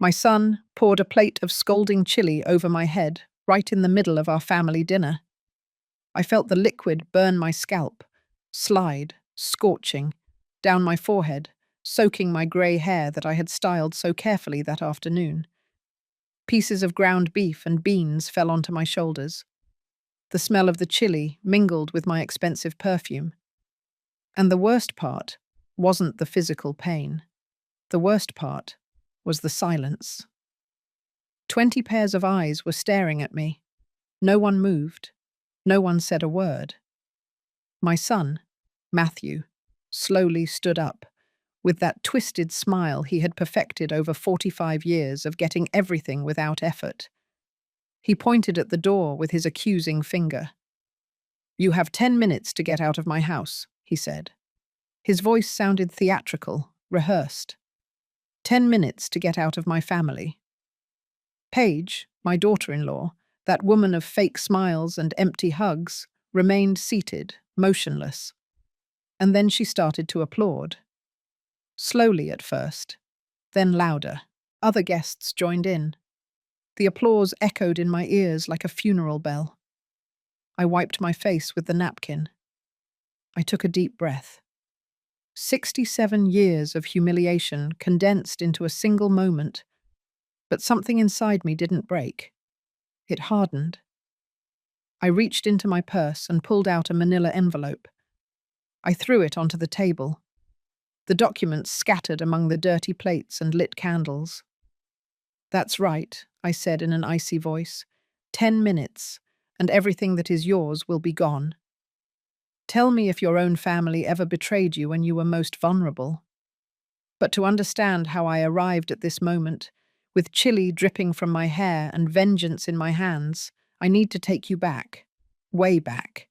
My son poured a plate of scalding chili over my head, right in the middle of our family dinner. I felt the liquid burn my scalp, slide, scorching, down my forehead, soaking my grey hair that I had styled so carefully that afternoon. Pieces of ground beef and beans fell onto my shoulders. The smell of the chili mingled with my expensive perfume. And the worst part wasn't the physical pain. The worst part was the silence. 20 pairs of eyes were staring at me. No one moved. No one said a word. My son, Matthew, slowly stood up, with that twisted smile he had perfected over 45 years of getting everything without effort. He pointed at the door with his accusing finger. "You have 10 minutes to get out of my house," he said. His voice sounded theatrical, rehearsed. 10 minutes to get out of my family. Paige, my daughter-in-law, that woman of fake smiles and empty hugs, remained seated, motionless. And then she started to applaud. Slowly at first, then louder. Other guests joined in. The applause echoed in my ears like a funeral bell. I wiped my face with the napkin. I took a deep breath. 67 years of humiliation condensed into a single moment, but something inside me didn't break. It hardened. I reached into my purse and pulled out a manila envelope. I threw it onto the table. The documents scattered among the dirty plates and lit candles. "That's right," I said in an icy voice. 10 minutes, and everything that is yours will be gone. Tell me if your own family ever betrayed you when you were most vulnerable. But to understand how I arrived at this moment, with chili dripping from my hair and vengeance in my hands, I need to take you back, way back,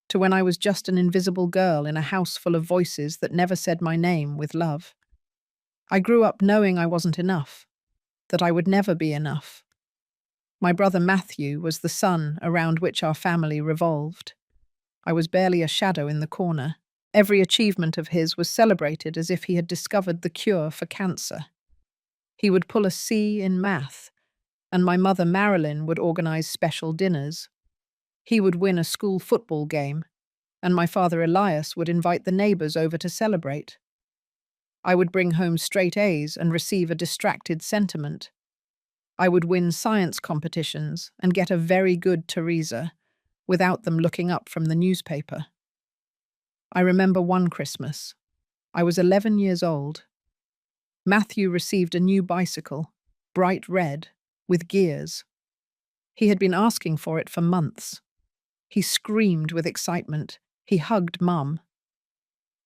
to when I was just an invisible girl in a house full of voices that never said my name with love. I grew up knowing I wasn't enough, that I would never be enough. My brother Matthew was the sun around which our family revolved. I was barely a shadow in the corner. Every achievement of his was celebrated as if he had discovered the cure for cancer. He would pull a C in math, and my mother Marilyn would organize special dinners. He would win a school football game, and my father Elias would invite the neighbors over to celebrate. I would bring home straight A's and receive a distracted sentiment. I would win science competitions and get a very good Theresa, without them looking up from the newspaper. I remember one Christmas. I was 11 years old. Matthew received a new bicycle, bright red, with gears. He had been asking for it for months. He screamed with excitement. He hugged Mum.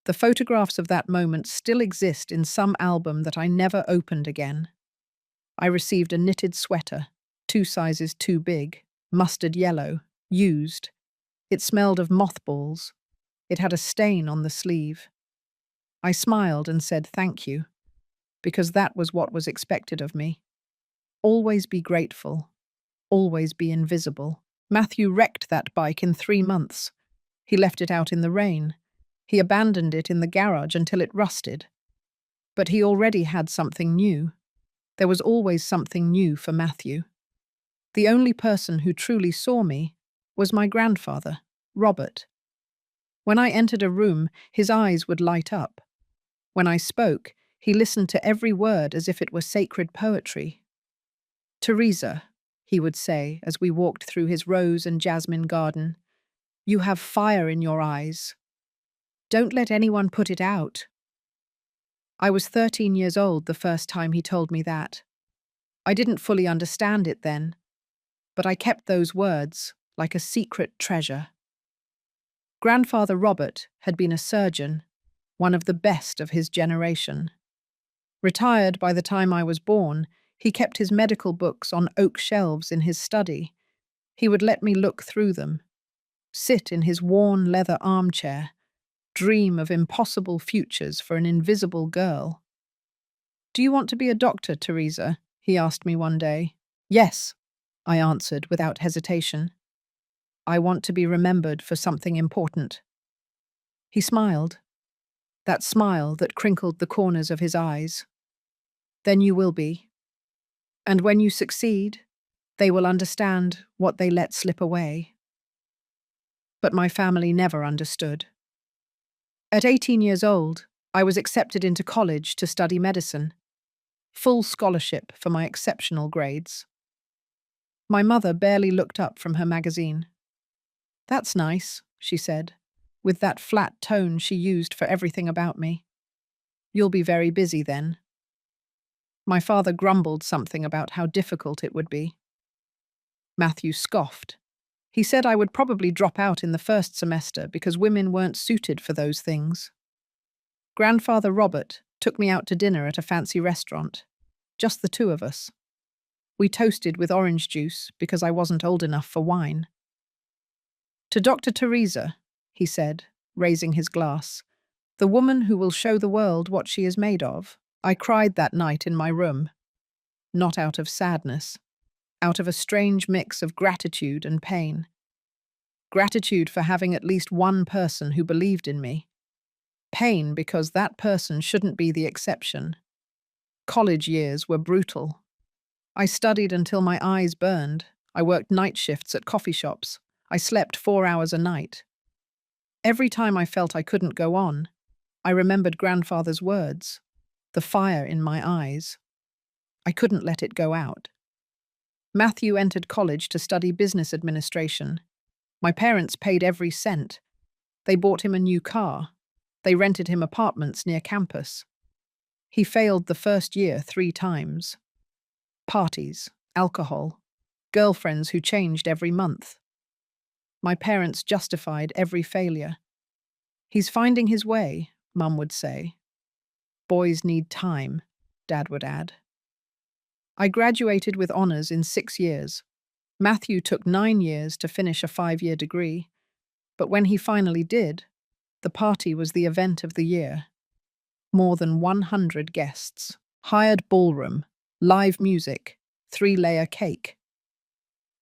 The photographs of that moment still exist in some album that I never opened again. I received a knitted sweater, 2 sizes too big, mustard yellow, used. It smelled of mothballs. It had a stain on the sleeve. I smiled and said thank you, because that was what was expected of me. Always be grateful. Always be invisible. Matthew wrecked that bike in 3 months. He left it out in the rain. He abandoned it in the garage until it rusted. But he already had something new. There was always something new for Matthew. The only person who truly saw me was my grandfather, Robert. When I entered a room, his eyes would light up. When I spoke, he listened to every word as if it were sacred poetry. "Theresa," he would say as we walked through his rose and jasmine garden, "you have fire in your eyes. Don't let anyone put it out." I was 13 years old the first time he told me that. I didn't fully understand it then, but I kept those words like a secret treasure. Grandfather Robert had been a surgeon, one of the best of his generation. Retired by the time I was born, he kept his medical books on oak shelves in his study. He would let me look through them, sit in his worn leather armchair, dream of impossible futures for an invisible girl. "Do you want to be a doctor, Theresa?" he asked me one day. "Yes," I answered without hesitation. "I want to be remembered for something important." He smiled, that smile that crinkled the corners of his eyes. "Then you will be." And when you succeed, they will understand what they let slip away. But my family never understood. At 18 years old, I was accepted into college to study medicine, full scholarship for my exceptional grades. My mother barely looked up from her magazine. "That's nice," she said, with that flat tone she used for everything about me. "You'll be very busy then." My father grumbled something about how difficult it would be. Matthew scoffed. He said I would probably drop out in the first semester because women weren't suited for those things. Grandfather Robert took me out to dinner at a fancy restaurant. Just the two of us. We toasted with orange juice because I wasn't old enough for wine. "To Dr. Theresa," he said, raising his glass, "the woman who will show the world what she is made of." I cried that night in my room. Not out of sadness. Out of a strange mix of gratitude and pain. Gratitude for having at least one person who believed in me. Pain because that person shouldn't be the exception. College years were brutal. I studied until my eyes burned. I worked night shifts at coffee shops. I slept 4 hours a night. Every time I felt I couldn't go on, I remembered grandfather's words, the fire in my eyes. I couldn't let it go out. Matthew entered college to study business administration. My parents paid every cent. They bought him a new car. They rented him apartments near campus. He failed the first year 3 times. Parties, alcohol, girlfriends who changed every month. My parents justified every failure. "He's finding his way," Mum would say. "Boys need time," Dad would add. I graduated with honours in 6 years. Matthew took 9 years to finish a 5-year degree. But when he finally did, the party was the event of the year. More than 100 guests, hired ballroom, live music, 3-layer cake.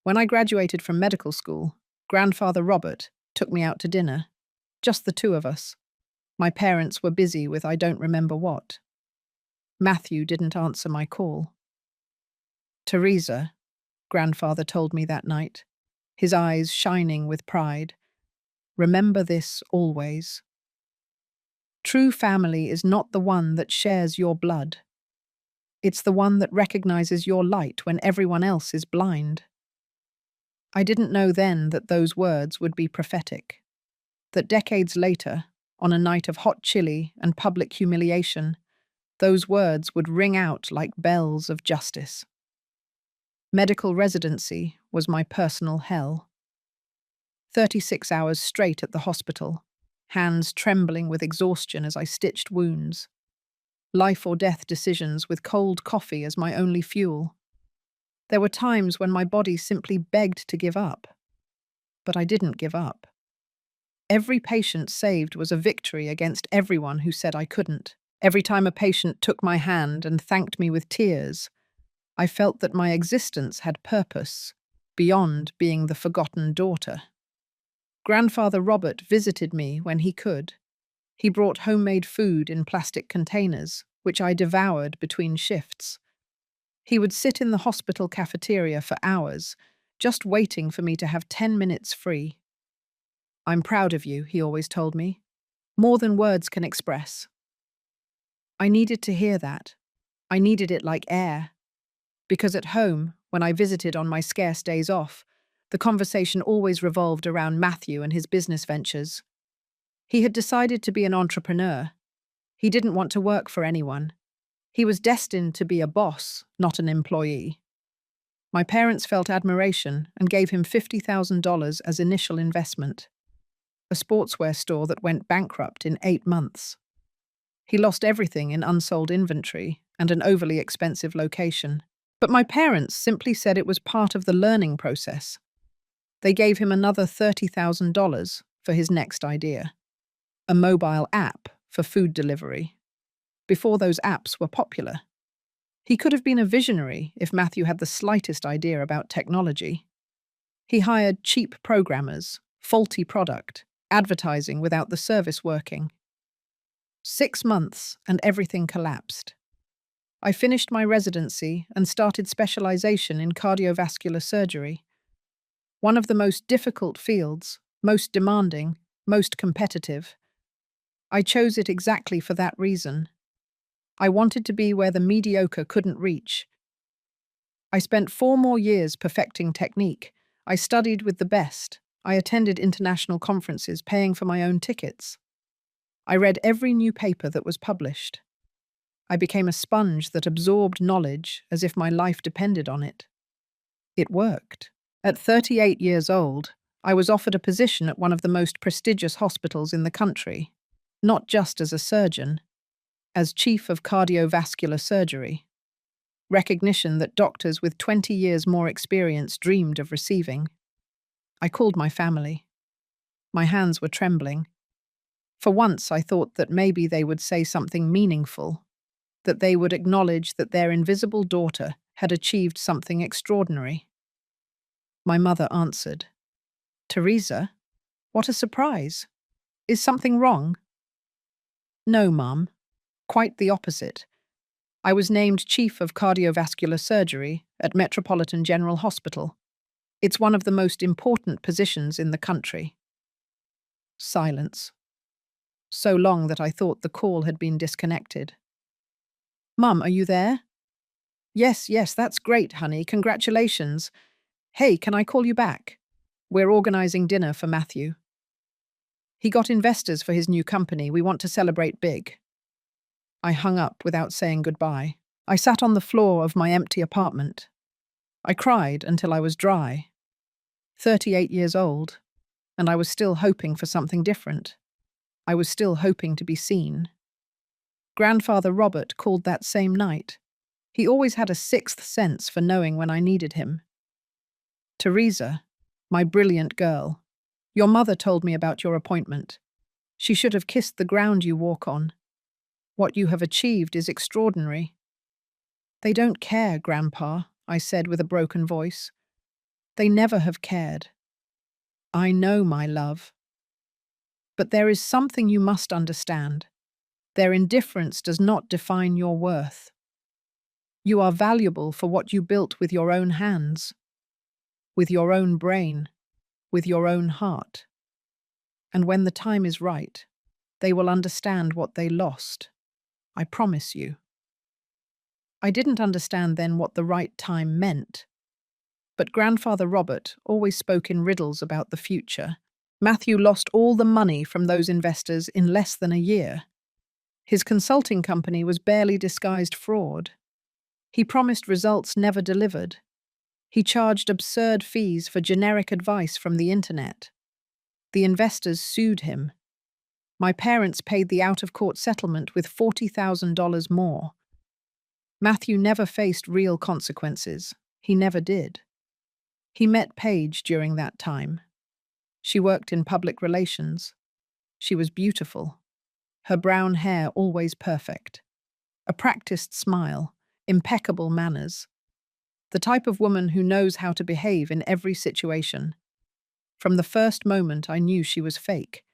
When I graduated from medical school, Grandfather Robert took me out to dinner. Just the two of us. My parents were busy with I don't remember what. Matthew didn't answer my call. "Theresa," Grandfather told me that night, his eyes shining with pride, "remember this always. True family is not the one that shares your blood. It's the one that recognizes your light when everyone else is blind." I didn't know then that those words would be prophetic. That decades later, on a night of hot chili and public humiliation, those words would ring out like bells of justice. Medical residency was my personal hell. 36 hours straight at the hospital, hands trembling with exhaustion as I stitched wounds. Life or death decisions with cold coffee as my only fuel. There were times when my body simply begged to give up. But I didn't give up. Every patient saved was a victory against everyone who said I couldn't. Every time a patient took my hand and thanked me with tears, I felt that my existence had purpose, beyond being the forgotten daughter. Grandfather Robert visited me when he could. He brought homemade food in plastic containers, which I devoured between shifts. He would sit in the hospital cafeteria for hours, just waiting for me to have 10 minutes free. "I'm proud of you," he always told me. "More than words can express." I needed to hear that. I needed it like air. Because at home, when I visited on my scarce days off, the conversation always revolved around Matthew and his business ventures. He had decided to be an entrepreneur. He didn't want to work for anyone. He was destined to be a boss, not an employee. My parents felt admiration and gave him $50,000 as initial investment. A sportswear store that went bankrupt in 8 months. He lost everything in unsold inventory and an overly expensive location. But my parents simply said it was part of the learning process. They gave him another $30,000 for his next idea. A mobile app for food delivery. Before those apps were popular. He could have been a visionary if Matthew had the slightest idea about technology. He hired cheap programmers, faulty product, advertising without the service working. 6 months and everything collapsed. I finished my residency and started specialization in cardiovascular surgery, one of the most difficult fields, most demanding, most competitive. I chose it exactly for that reason. I wanted to be where the mediocre couldn't reach. I spent 4 more years perfecting technique. I studied with the best. I attended international conferences, paying for my own tickets. I read every new paper that was published. I became a sponge that absorbed knowledge as if my life depended on it. It worked. At 38 years old, I was offered a position at one of the most prestigious hospitals in the country, not just as a surgeon, as chief of cardiovascular surgery, recognition that doctors with 20 years more experience dreamed of receiving. I called my family. My hands were trembling. For once, I thought that maybe they would say something meaningful, that they would acknowledge that their invisible daughter had achieved something extraordinary. My mother answered, "Theresa, what a surprise. Is something wrong?" "No, Mum. Quite the opposite. I was named Chief of Cardiovascular Surgery at Metropolitan General Hospital. It's one of the most important positions in the country." Silence. So long that I thought the call had been disconnected. "Mum, are you there?" Yes, that's great, honey. Congratulations. Hey, can I call you back? We're organizing dinner for Matthew. He got investors for his new company. We want to celebrate big." I hung up without saying goodbye. I sat on the floor of my empty apartment. I cried until I was dry. 38 years old, and I was still hoping for something different. I was still hoping to be seen. Grandfather Robert called that same night. He always had a sixth sense for knowing when I needed him. "Theresa, my brilliant girl, your mother told me about your appointment. She should have kissed the ground you walk on. What you have achieved is extraordinary." "They don't care, Grandpa," I said with a broken voice. "They never have cared." "I know, my love. But there is something you must understand. Their indifference does not define your worth. You are valuable for what you built with your own hands, with your own brain, with your own heart. And when the time is right, they will understand what they lost. I promise you." I didn't understand then what the right time meant. But Grandfather Robert always spoke in riddles about the future. Matthew lost all the money from those investors in less than a year. His consulting company was barely disguised fraud. He promised results never delivered. He charged absurd fees for generic advice from the internet. The investors sued him. My parents paid the out-of-court settlement with $40,000 more. Matthew never faced real consequences. He never did. He met Paige during that time. She worked in public relations. She was beautiful. Her brown hair always perfect. A practiced smile, impeccable manners. The type of woman who knows how to behave in every situation. From the first moment I knew she was fake.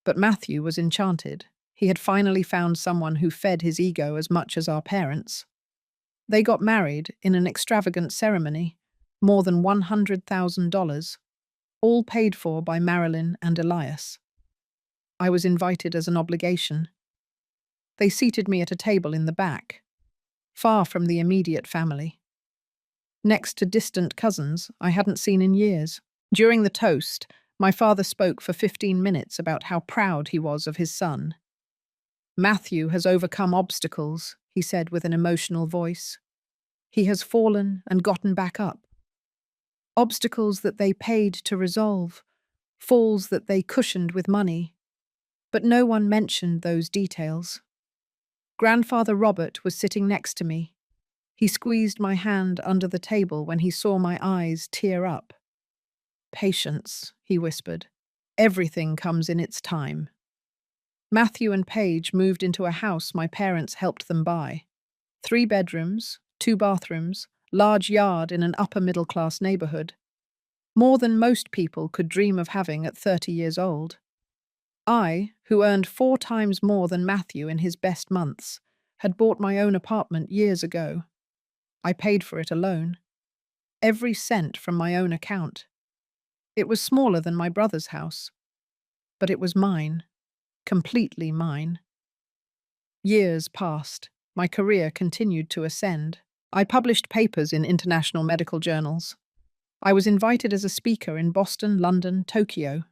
But Matthew was enchanted. He had finally found someone who fed his ego as much as our parents. They got married in an extravagant ceremony, more than $100,000, all paid for by Marilyn and Elias. I was invited as an obligation. They seated me at a table in the back, far from the immediate family, next to distant cousins I hadn't seen in years. During the toast, my father spoke for 15 minutes about how proud he was of his son. "Matthew has overcome obstacles," he said with an emotional voice. "He has fallen and gotten back up. Obstacles that they paid to resolve, falls that they cushioned with money. But no one mentioned those details." Grandfather Robert was sitting next to me. He squeezed my hand under the table when he saw my eyes tear up. "Patience," he whispered. "Everything comes in its time." Matthew and Paige moved into a house my parents helped them buy. 3 bedrooms, 2 bathrooms, large yard in an upper-middle-class neighborhood. More than most people could dream of having at 30 years old. I, who earned 4 times more than Matthew in his best months, had bought my own apartment years ago. I paid for it alone. Every cent from my own account. It was smaller than my brother's house, but it was mine, completely mine. Years passed. My career continued to ascend. I published papers in international medical journals. I was invited as a speaker in Boston, London, Tokyo.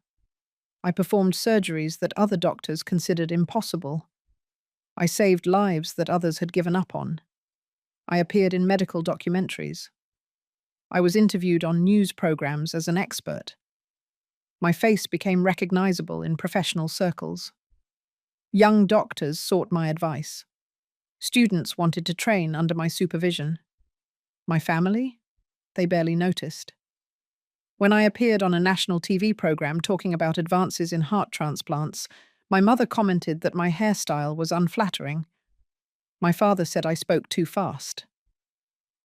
I performed surgeries that other doctors considered impossible. I saved lives that others had given up on. I appeared in medical documentaries. I was interviewed on news programs as an expert. My face became recognizable in professional circles. Young doctors sought my advice. Students wanted to train under my supervision. My family? They barely noticed. When I appeared on a national TV program talking about advances in heart transplants, my mother commented that my hairstyle was unflattering. My father said I spoke too fast.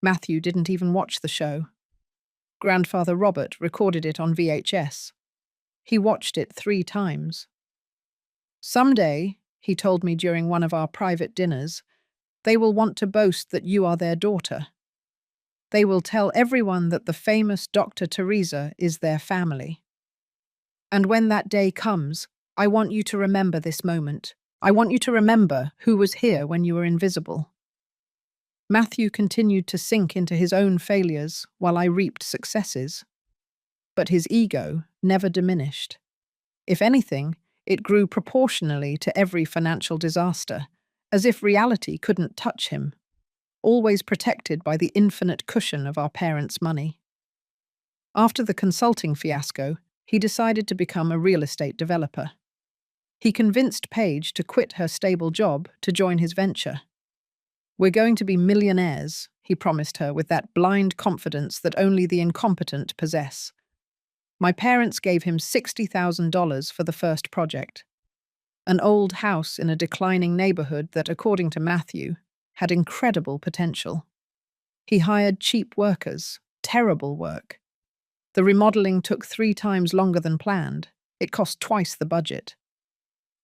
Matthew didn't even watch the show. Grandfather Robert recorded it on VHS. He watched it 3 times. Someday, he told me during one of our private dinners, they will want to boast that you are their daughter. They will tell everyone that the famous Dr. Theresa is their family. And when that day comes, I want you to remember this moment. I want you to remember who was here when you were invisible. Matthew continued to sink into his own failures while I reaped successes. But his ego never diminished. If anything, it grew proportionally to every financial disaster, as if reality couldn't touch him, always protected by the infinite cushion of our parents' money. After the consulting fiasco, he decided to become a real estate developer. He convinced Paige to quit her stable job to join his venture. "We're going to be millionaires," he promised her with that blind confidence that only the incompetent possess. My parents gave him $60,000 for the first project. An old house in a declining neighborhood that, according to Matthew, had incredible potential. He hired cheap workers, terrible work. The remodeling took 3 times longer than planned. It cost twice the budget.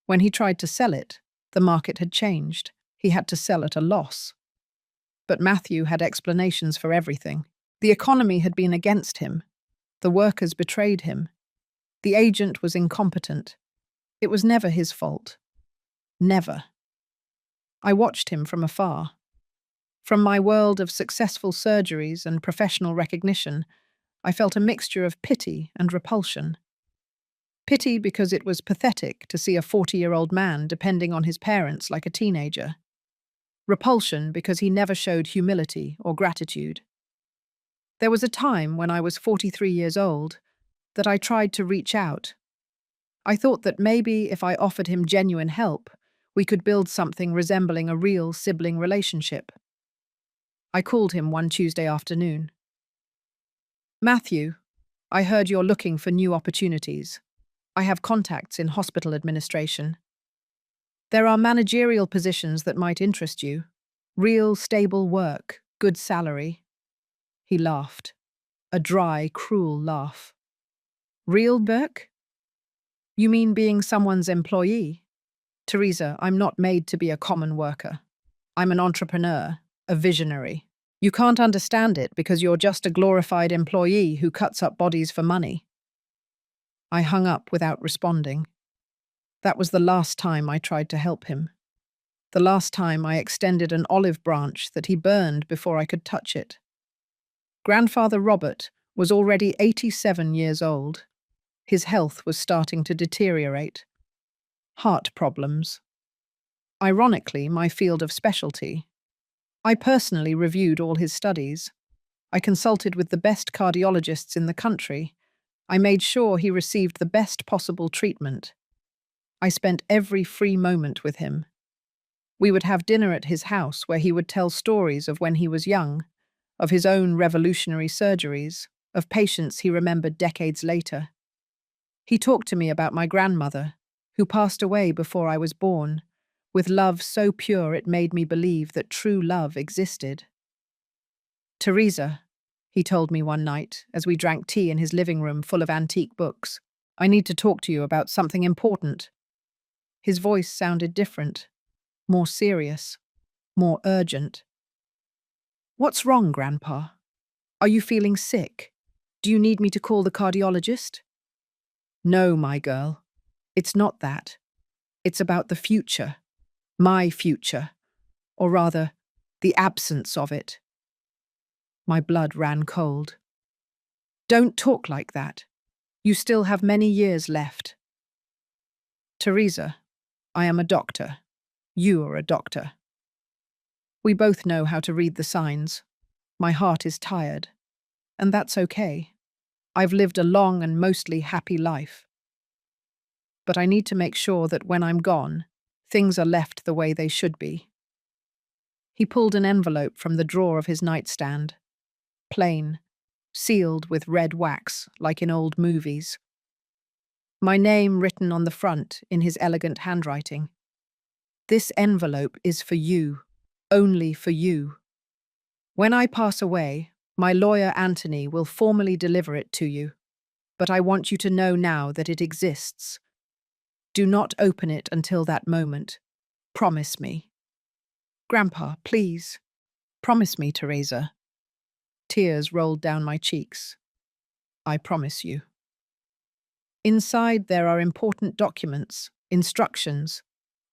When he tried to sell it, the market had changed. He had to sell at a loss. But Matthew had explanations for everything. The economy had been against him. The workers betrayed him. The agent was incompetent. It was never his fault. Never. I watched him from afar. From my world of successful surgeries and professional recognition, I felt a mixture of pity and repulsion. Pity because it was pathetic to see a 40-year-old man depending on his parents like a teenager. Repulsion because he never showed humility or gratitude. There was a time when I was 43 years old that I tried to reach out. I thought that maybe if I offered him genuine help, we could build something resembling a real sibling relationship. I called him one Tuesday afternoon. "Matthew, I heard you're looking for new opportunities. I have contacts in hospital administration. There are managerial positions that might interest you. Real, stable work, good salary." He laughed. A dry, cruel laugh. "Real work? You mean being someone's employee? Theresa, I'm not made to be a common worker. I'm an entrepreneur, a visionary. You can't understand it because you're just a glorified employee who cuts up bodies for money." I hung up without responding. That was the last time I tried to help him. The last time I extended an olive branch that he burned before I could touch it. Grandfather Robert was already 87 years old. His health was starting to deteriorate. Heart problems. Ironically, my field of specialty. I personally reviewed all his studies. I consulted with the best cardiologists in the country. I made sure he received the best possible treatment. I spent every free moment with him. We would have dinner at his house where he would tell stories of when he was young, of his own revolutionary surgeries, of patients he remembered decades later. He talked to me about my grandmother, who passed away before I was born, with love so pure it made me believe that true love existed. "Theresa," he told me one night as we drank tea in his living room full of antique books, "I need to talk to you about something important." His voice sounded different, more serious. more urgent. What's wrong, Grandpa? Are you feeling sick? Do you need me to call the cardiologist? No, my girl. It's not that. It's about the future. My future. Or rather, the absence of it. My blood ran cold. Don't talk like that. You still have many years left. Theresa, I am a doctor. You are a doctor. We both know how to read the signs. My heart is tired. And that's okay. I've lived a long and mostly happy life. But I need to make sure that when I'm gone, things are left the way they should be. He pulled an envelope from the drawer of his nightstand. Plain, sealed with red wax, like in old movies. My name written on the front in his elegant handwriting. This envelope is for you, only for you. When I pass away, my lawyer Anthony will formally deliver it to you, but I want you to know now that it exists. Do not open it until that moment. Promise me. Grandpa, please. Promise me, Theresa. Tears rolled down my cheeks. I promise you. Inside there are important documents, instructions,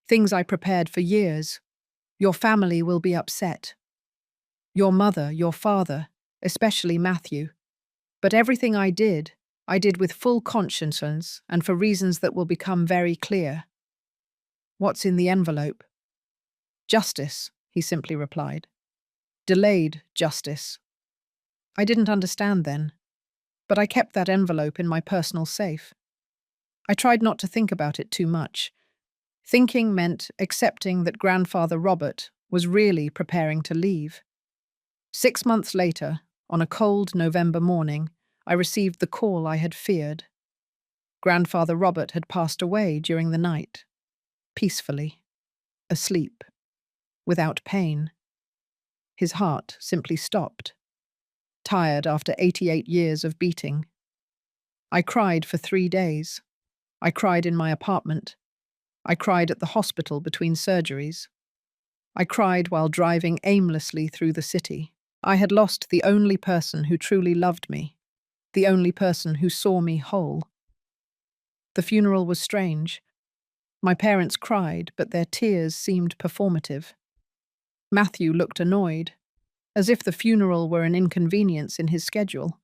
things I prepared for years. Your family will be upset. Your mother, your father, especially Matthew. But everything I did with full conscience and for reasons that will become very clear. What's in the envelope? Justice, he simply replied. Delayed justice. I didn't understand then, but I kept that envelope in my personal safe. I tried not to think about it too much. Thinking meant accepting that Grandfather Robert was really preparing to leave. 6 months later, on a cold November morning, I received the call I had feared. Grandfather Robert had passed away during the night, peacefully, asleep, without pain. His heart simply stopped, tired after 88 years of beating. I cried for 3 days. I cried in my apartment. I cried at the hospital between surgeries. I cried while driving aimlessly through the city. I had lost the only person who truly loved me, the only person who saw me whole. The funeral was strange. My parents cried, but their tears seemed performative. Matthew looked annoyed, as if the funeral were an inconvenience in his schedule.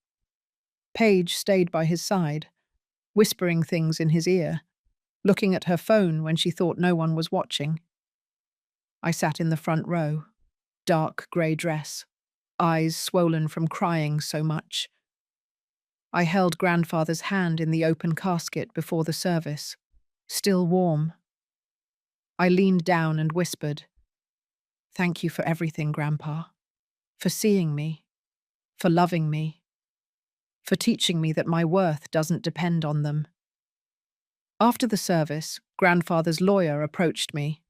Paige stayed by his side, whispering things in his ear, looking at her phone when she thought no one was watching. I sat in the front row, dark grey dress, eyes swollen from crying so much. I held Grandfather's hand in the open casket before the service, still warm. I leaned down and whispered, "Thank you for everything, Grandpa. For seeing me, for loving me, for teaching me that my worth doesn't depend on them." After the service, Grandfather's lawyer approached me,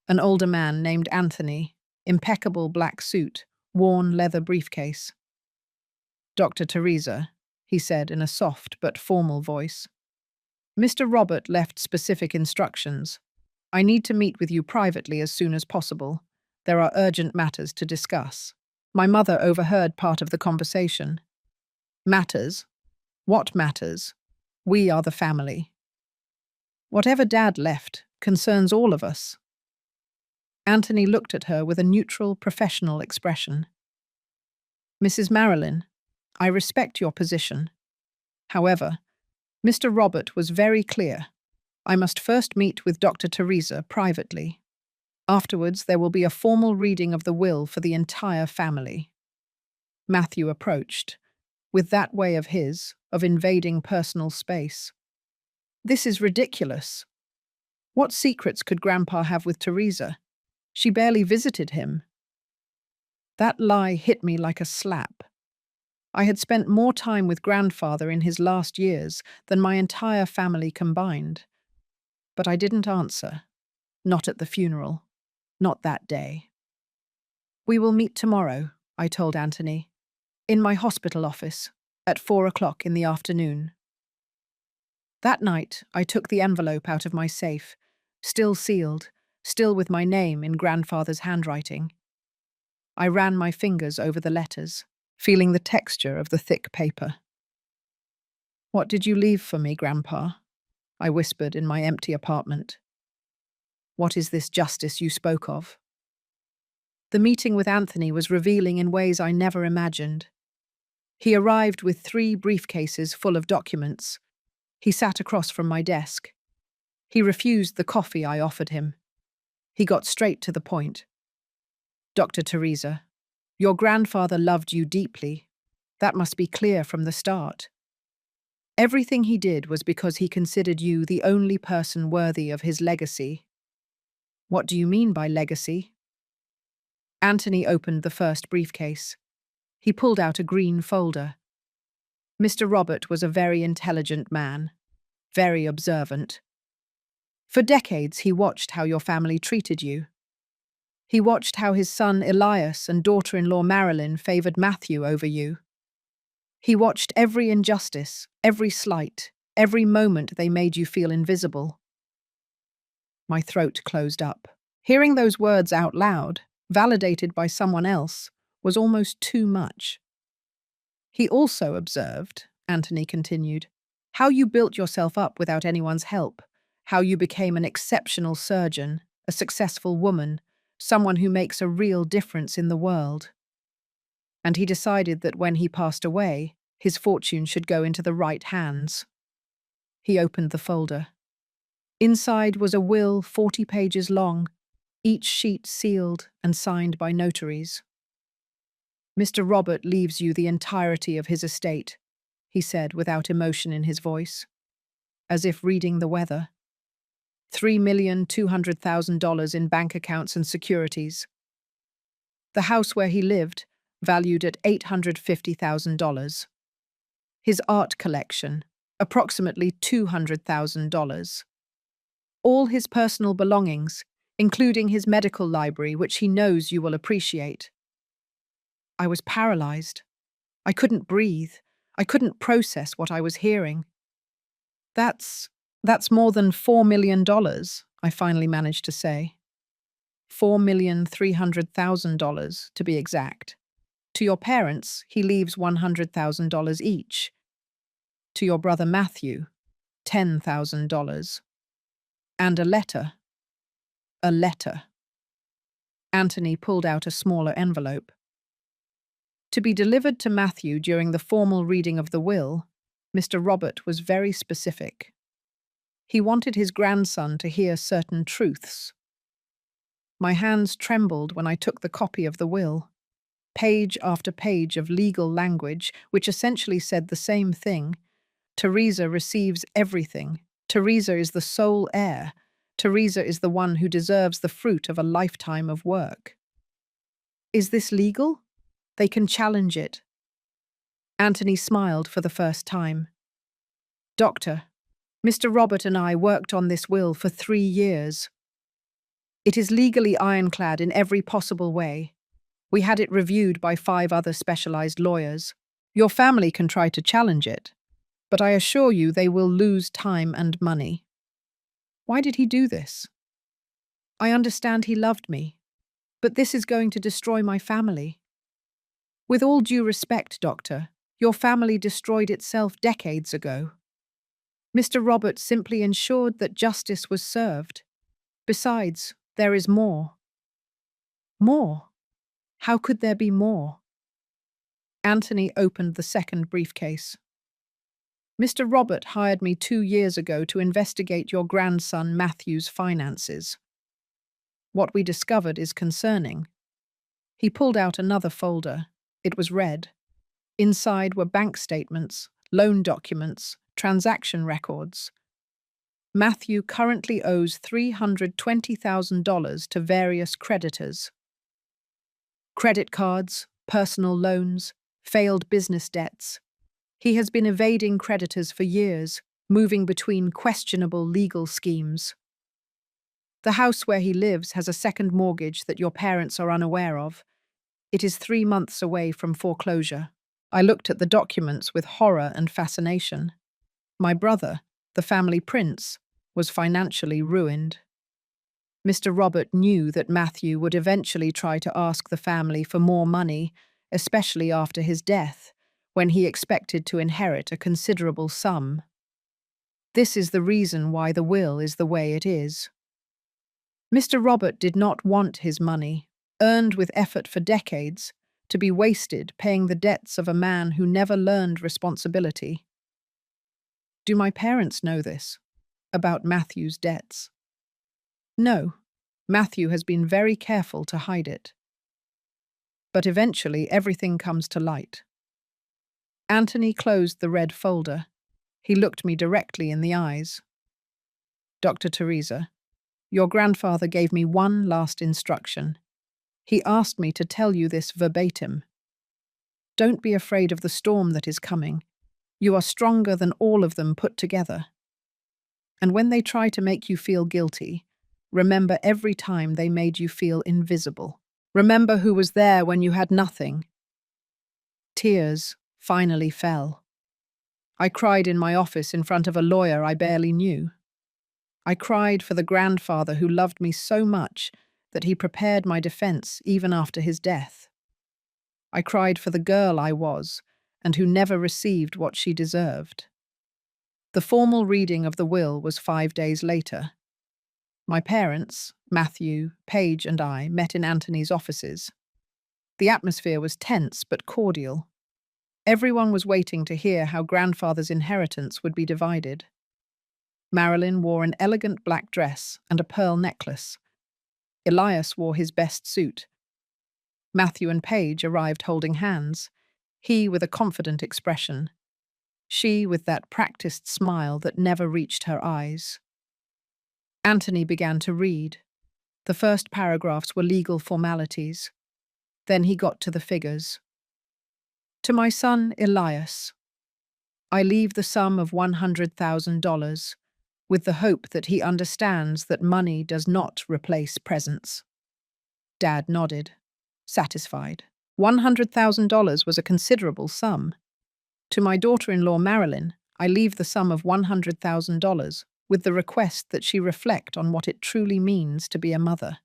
an older man named Anthony, impeccable black suit, worn leather briefcase. "Dr. Theresa," he said in a soft but formal voice. "Mr. Robert left specific instructions. I need to meet with you privately as soon as possible. There are urgent matters to discuss." My mother overheard part of the conversation. "Matters? What matters? We are the family. Whatever Dad left concerns all of us." Anthony looked at her with a neutral, professional expression. "Mrs. Marilyn, I respect your position. However, Mr. Robert was very clear. I must first meet with Dr. Theresa privately. Afterwards, there will be a formal reading of the will for the entire family." Matthew approached, with that way of his, of invading personal space. "This is ridiculous. What secrets could Grandpa have with Theresa? She barely visited him." That lie hit me like a slap. I had spent more time with Grandfather in his last years than my entire family combined. But I didn't answer. Not at the funeral. Not that day. "We will meet tomorrow," I told Anthony. "In my hospital office, at 4 o'clock in the afternoon." That night, I took the envelope out of my safe, still sealed, still with my name in Grandfather's handwriting. I ran my fingers over the letters, feeling the texture of the thick paper. "What did you leave for me, Grandpa?" I whispered in my empty apartment. "What is this justice you spoke of?" The meeting with Anthony was revealing in ways I never imagined. He arrived with 3 briefcases full of documents. He sat across from my desk. He refused the coffee I offered him. He got straight to the point. "Dr. Theresa, your grandfather loved you deeply. That must be clear from the start. Everything he did was because he considered you the only person worthy of his legacy." "What do you mean by legacy?" Anthony opened the first briefcase. He pulled out a green folder. Mr. Robert was a very intelligent man, very observant. For decades, he watched how your family treated you. He watched how his son Elias and daughter-in-law Marilyn favored Matthew over you. He watched every injustice, every slight, every moment they made you feel invisible. My throat closed up. Hearing those words out loud, validated by someone else, was almost too much. "He also observed," Anthony continued, "how you built yourself up without anyone's help, how you became an exceptional surgeon, a successful woman, someone who makes a real difference in the world. And he decided that when he passed away, his fortune should go into the right hands." He opened the folder. Inside was a will 40 pages long, each sheet sealed and signed by notaries. "Mr. Robert leaves you the entirety of his estate," he said without emotion in his voice, as if reading the weather. $3,200,000 in bank accounts and securities. The house where he lived, valued at $850,000. His art collection, approximately $200,000. All his personal belongings, including his medical library, which he knows you will appreciate. I was paralyzed. I couldn't breathe. I couldn't process what I was hearing. That's more than $4 million, I finally managed to say. $4,300,000, to be exact. To your parents, he leaves $100,000 each. To your brother Matthew, $10,000. And a letter. A letter. Anthony pulled out a smaller envelope. To be delivered to Matthew during the formal reading of the will, Mr. Robert was very specific. He wanted his grandson to hear certain truths. My hands trembled when I took the copy of the will. Page after page of legal language, which essentially said the same thing. Theresa receives everything. Theresa is the sole heir. Theresa is the one who deserves the fruit of a lifetime of work. Is this legal? They can challenge it. Anthony smiled for the first time. "Doctor, Mr. Robert and I worked on this will for 3 years. It is legally ironclad in every possible way. We had it reviewed by 5 other specialized lawyers. Your family can try to challenge it, but I assure you they will lose time and money." Why did he do this? I understand he loved me, but this is going to destroy my family. With all due respect, Doctor, your family destroyed itself decades ago. Mr. Robert simply ensured that justice was served. Besides, there is more. More? How could there be more? Anthony opened the second briefcase. "Mr. Robert hired me 2 years ago to investigate your grandson Matthew's finances. What we discovered is concerning." He pulled out another folder. It was red. Inside were bank statements, loan documents, transaction records. Matthew currently owes $320,000 to various creditors. Credit cards, personal loans, failed business debts. He has been evading creditors for years, moving between questionable legal schemes. The house where he lives has a second mortgage that your parents are unaware of. It is 3 months away from foreclosure. I looked at the documents with horror and fascination. My brother, the family prince, was financially ruined. Mr. Robert knew that Matthew would eventually try to ask the family for more money, especially after his death, when he expected to inherit a considerable sum. This is the reason why the will is the way it is. Mr. Robert did not want his money, earned with effort for decades, to be wasted paying the debts of a man who never learned responsibility. Do my parents know this, about Matthew's debts? No, Matthew has been very careful to hide it. But eventually everything comes to light. Anthony closed the red folder. He looked me directly in the eyes. Dr. Theresa, your grandfather gave me one last instruction. He asked me to tell you this verbatim. Don't be afraid of the storm that is coming. You are stronger than all of them put together. And when they try to make you feel guilty, remember every time they made you feel invisible. Remember who was there when you had nothing. Tears finally fell. I cried in my office in front of a lawyer I barely knew. I cried for the grandfather who loved me so much that he prepared my defense even after his death. I cried for the girl I was and who never received what she deserved. The formal reading of the will was 5 days later. My parents, Matthew, Paige, and I met in Anthony's offices. The atmosphere was tense but cordial. Everyone was waiting to hear how grandfather's inheritance would be divided. Marilyn wore an elegant black dress and a pearl necklace. Elias wore his best suit. Matthew and Paige arrived holding hands, he with a confident expression, she with that practiced smile that never reached her eyes. Anthony began to read. The first paragraphs were legal formalities. Then he got to the figures. To my son, Elias, I leave the sum of $100,000, with the hope that he understands that money does not replace presence. Dad nodded, satisfied. $100,000 was a considerable sum. To my daughter-in-law, Marilyn, I leave the sum of $100,000, with the request that she reflect on what it truly means to be a mother.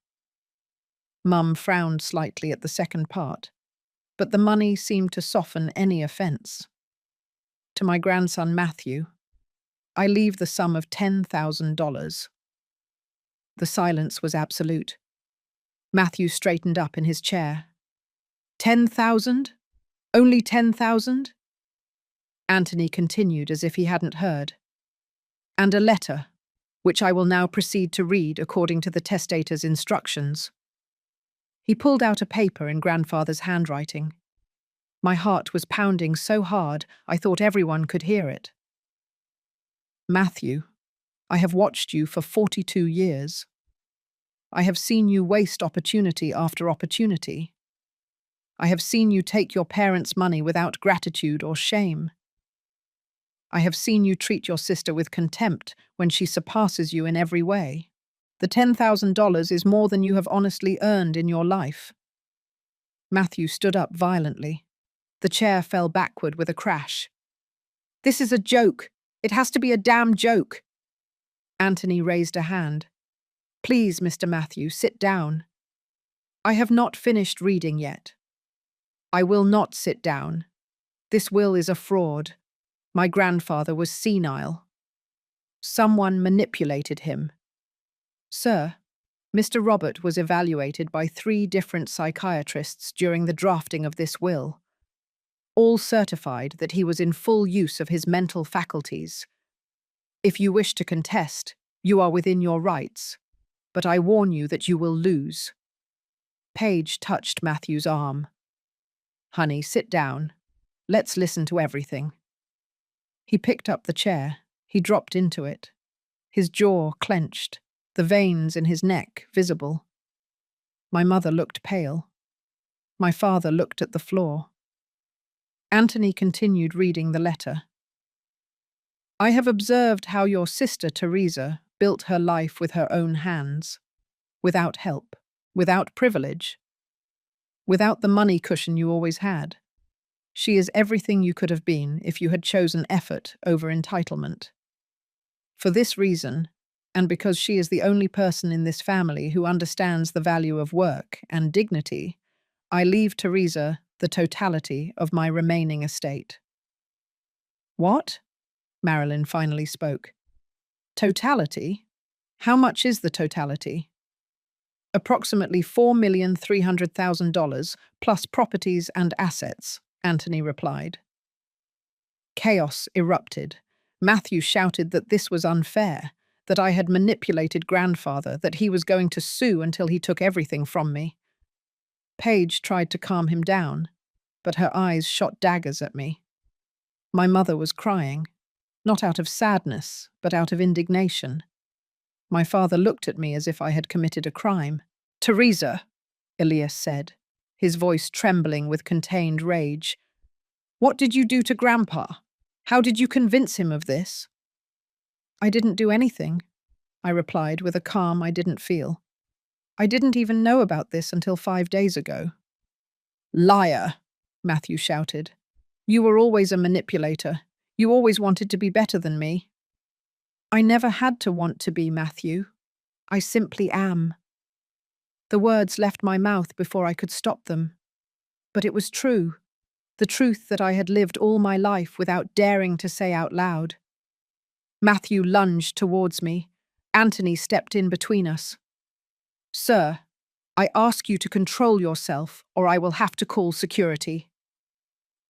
Mum frowned slightly at the second part, but the money seemed to soften any offence. To my grandson Matthew, I leave the sum of $10,000. The silence was absolute. Matthew straightened up in his chair. 10,000? Only 10,000? Anthony continued as if he hadn't heard. And a letter, which I will now proceed to read according to the testator's instructions. He pulled out a paper in grandfather's handwriting. My heart was pounding so hard I thought everyone could hear it. Matthew, I have watched you for 42 years. I have seen you waste opportunity after opportunity. I have seen you take your parents' money without gratitude or shame. I have seen you treat your sister with contempt when she surpasses you in every way. The $10,000 is more than you have honestly earned in your life. Matthew stood up violently. The chair fell backward with a crash. This is a joke. It has to be a damn joke. Anthony raised a hand. Please, Mr. Matthew, sit down. I have not finished reading yet. I will not sit down. This will is a fraud. My grandfather was senile. Someone manipulated him. Sir, Mr. Robert was evaluated by 3 different psychiatrists during the drafting of this will. All certified that he was in full use of his mental faculties. If you wish to contest, you are within your rights, but I warn you that you will lose. Paige touched Matthew's arm. Honey, sit down. Let's listen to everything. He picked up the chair. He dropped into it. His jaw clenched, the veins in his neck visible. My mother looked pale. My father looked at the floor. Anthony continued reading the letter. I have observed how your sister Theresa built her life with her own hands, without help, without privilege, without the money cushion you always had. She is everything you could have been if you had chosen effort over entitlement. For this reason, And because she is the only person in this family who understands the value of work and dignity, I leave Theresa the totality of my remaining estate. What? Marilyn finally spoke. Totality? How much is the totality? Approximately $4,300,000 plus properties and assets, Anthony replied. Chaos erupted. Matthew shouted that this was unfair, that I had manipulated grandfather, that he was going to sue until he took everything from me. Paige tried to calm him down, but her eyes shot daggers at me. My mother was crying, not out of sadness, but out of indignation. My father looked at me as if I had committed a crime. Theresa, Elias said, his voice trembling with contained rage. What did you do to Grandpa? How did you convince him of this? I didn't do anything, I replied with a calm I didn't feel. I didn't even know about this until 5 days ago. Liar, Matthew shouted. You were always a manipulator. You always wanted to be better than me. I never had to want to be, Matthew. I simply am. The words left my mouth before I could stop them. But it was true. The truth that I had lived all my life without daring to say out loud. Matthew lunged towards me. Anthony stepped in between us. Sir, I ask you to control yourself, or I will have to call security.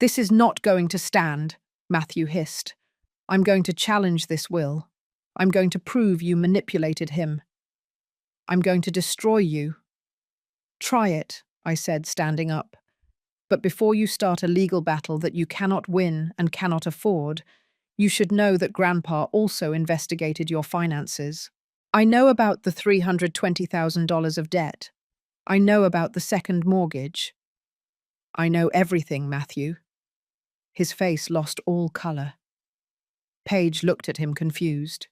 This is not going to stand, Matthew hissed. I'm going to challenge this will. I'm going to prove you manipulated him. I'm going to destroy you. Try it, I said, standing up. But before you start a legal battle that you cannot win and cannot afford, you should know that Grandpa also investigated your finances. I know about the $320,000 of debt. I know about the second mortgage. I know everything, Matthew. His face lost all colour. Paige looked at him confused.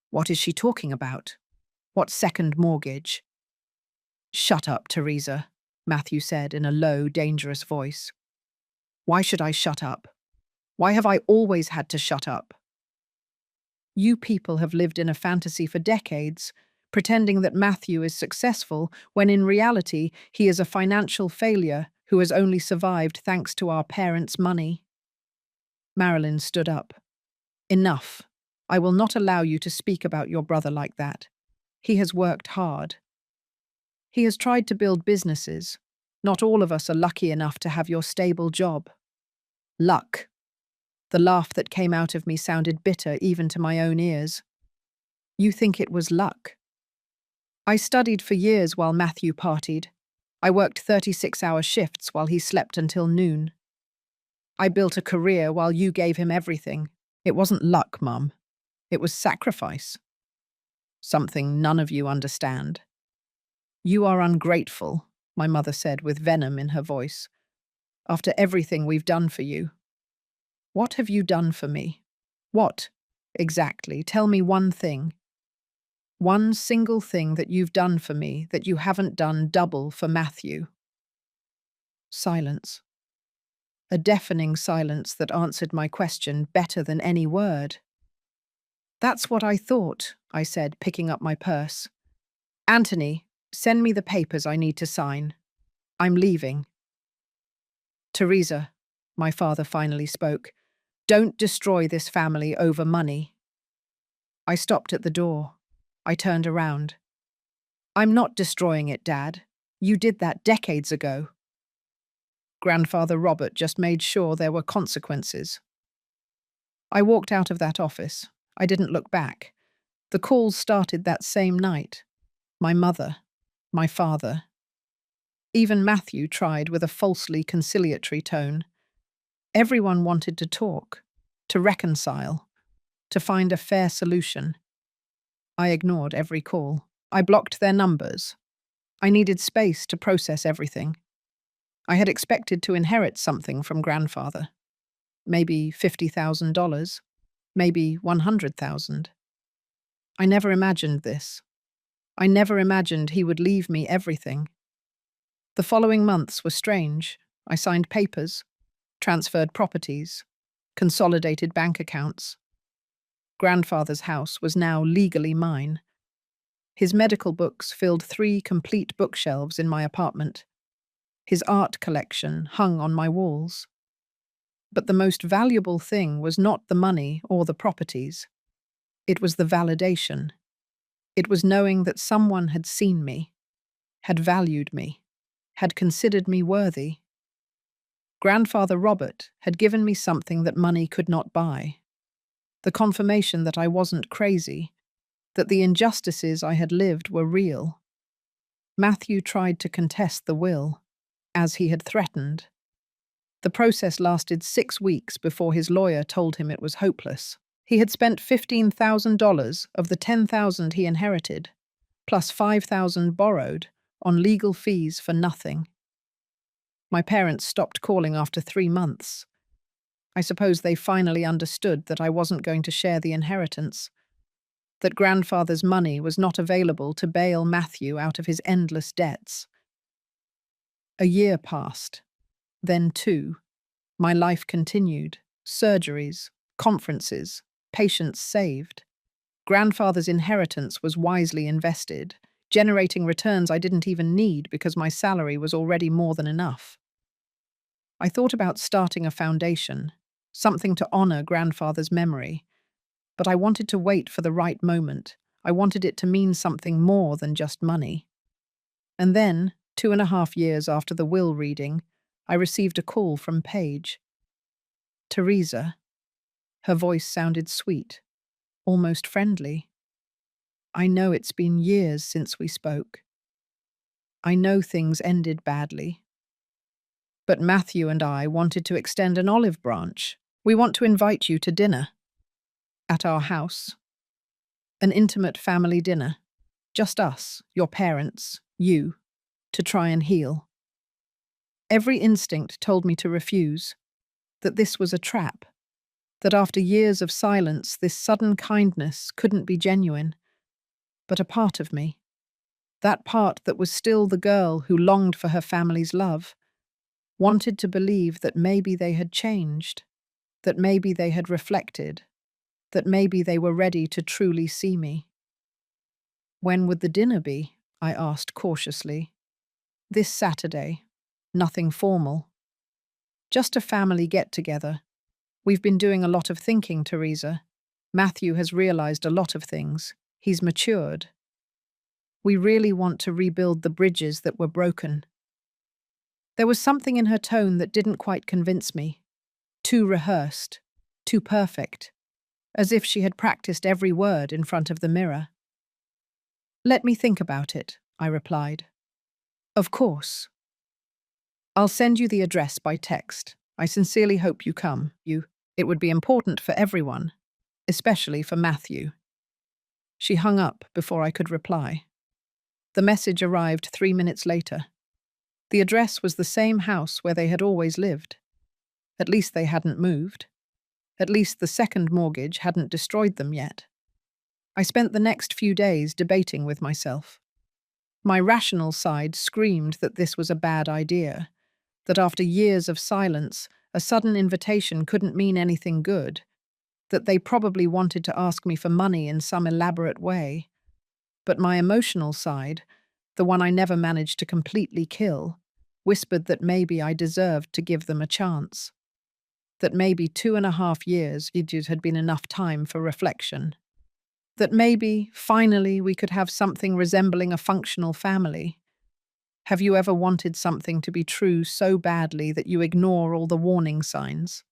What is she talking about? What second mortgage? Shut up, Theresa, Matthew said in a low, dangerous voice. Why should I shut up? Why have I always had to shut up? You people have lived in a fantasy for decades, pretending that Matthew is successful when in reality he is a financial failure who has only survived thanks to our parents' money. Marilyn stood up. Enough. I will not allow you to speak about your brother like that. He has worked hard. He has tried to build businesses. Not all of us are lucky enough to have your stable job. Luck. The laugh that came out of me sounded bitter even to my own ears. You think it was luck? I studied for years while Matthew partied. I worked 36-hour shifts while he slept until noon. I built a career while you gave him everything. It wasn't luck, Mum. It was sacrifice. Something none of you understand. You are ungrateful, my mother said with venom in her voice. After everything we've done for you. What have you done for me? What, exactly? Tell me one thing. One single thing that you've done for me that you haven't done double for Matthew. Silence. A deafening silence that answered my question better than any word. That's what I thought, I said, picking up my purse. Anthony, send me the papers I need to sign. I'm leaving. Theresa, my father finally spoke, don't destroy this family over money. I stopped at the door. I turned around. I'm not destroying it, Dad. You did that decades ago. Grandfather Robert just made sure there were consequences. I walked out of that office. I didn't look back. The calls started that same night. My mother, my father. Even Matthew tried with a falsely conciliatory tone. Everyone wanted to talk, to reconcile, to find a fair solution. I ignored every call. I blocked their numbers. I needed space to process everything. I had expected to inherit something from grandfather. Maybe $50,000, maybe $100,000. I never imagined this. I never imagined he would leave me everything. The following months were strange. I signed papers, transferred properties, consolidated bank accounts. Grandfather's house was now legally mine. His medical books filled 3 complete bookshelves in my apartment. His art collection hung on my walls. But the most valuable thing was not the money or the properties. It was the validation. It was knowing that someone had seen me, had valued me, had considered me worthy. Grandfather Robert had given me something that money could not buy. The confirmation that I wasn't crazy, that the injustices I had lived were real. Matthew tried to contest the will, as he had threatened. The process lasted 6 weeks before his lawyer told him it was hopeless. He had spent $15,000 of the $10,000 he inherited, plus $5,000 borrowed, on legal fees for nothing. My parents stopped calling after 3 months. I suppose they finally understood that I wasn't going to share the inheritance, that grandfather's money was not available to bail Matthew out of his endless debts. A year passed, then 2. My life continued. Surgeries, conferences, patients saved. Grandfather's inheritance was wisely invested, generating returns I didn't even need because my salary was already more than enough. I thought about starting a foundation, something to honor grandfather's memory, but I wanted to wait for the right moment. I wanted it to mean something more than just money. And then, 2.5 years after the will reading, I received a call from Paige. Theresa. Her voice sounded sweet, almost friendly. I know it's been years since we spoke. I know things ended badly. But Matthew and I wanted to extend an olive branch. We want to invite you to dinner. At our house. An intimate family dinner. Just us, your parents, you, to try and heal. Every instinct told me to refuse, that this was a trap, that after years of silence, this sudden kindness couldn't be genuine. But a part of me, that part that was still the girl who longed for her family's love, wanted to believe that maybe they had changed, that maybe they had reflected, that maybe they were ready to truly see me. When would the dinner be? I asked cautiously. This Saturday. Nothing formal. Just a family get-together. We've been doing a lot of thinking, Theresa. Matthew has realized a lot of things. He's matured. We really want to rebuild the bridges that were broken. There was something in her tone that didn't quite convince me. Too rehearsed, too perfect, as if she had practiced every word in front of the mirror. Let me think about it, I replied. Of course. I'll send you the address by text. I sincerely hope you come. It would be important for everyone, especially for Matthew. She hung up before I could reply. The message arrived 3 minutes later. The address was the same house where they had always lived. At least they hadn't moved. At least the second mortgage hadn't destroyed them yet. I spent the next few days debating with myself. My rational side screamed that this was a bad idea, that after years of silence, a sudden invitation couldn't mean anything good, that they probably wanted to ask me for money in some elaborate way. But my emotional side, the one I never managed to completely kill, whispered that maybe I deserved to give them a chance. That maybe 2.5 years had been enough time for reflection. That maybe, finally, we could have something resembling a functional family. Have you ever wanted something to be true so badly that you ignore all the warning signs?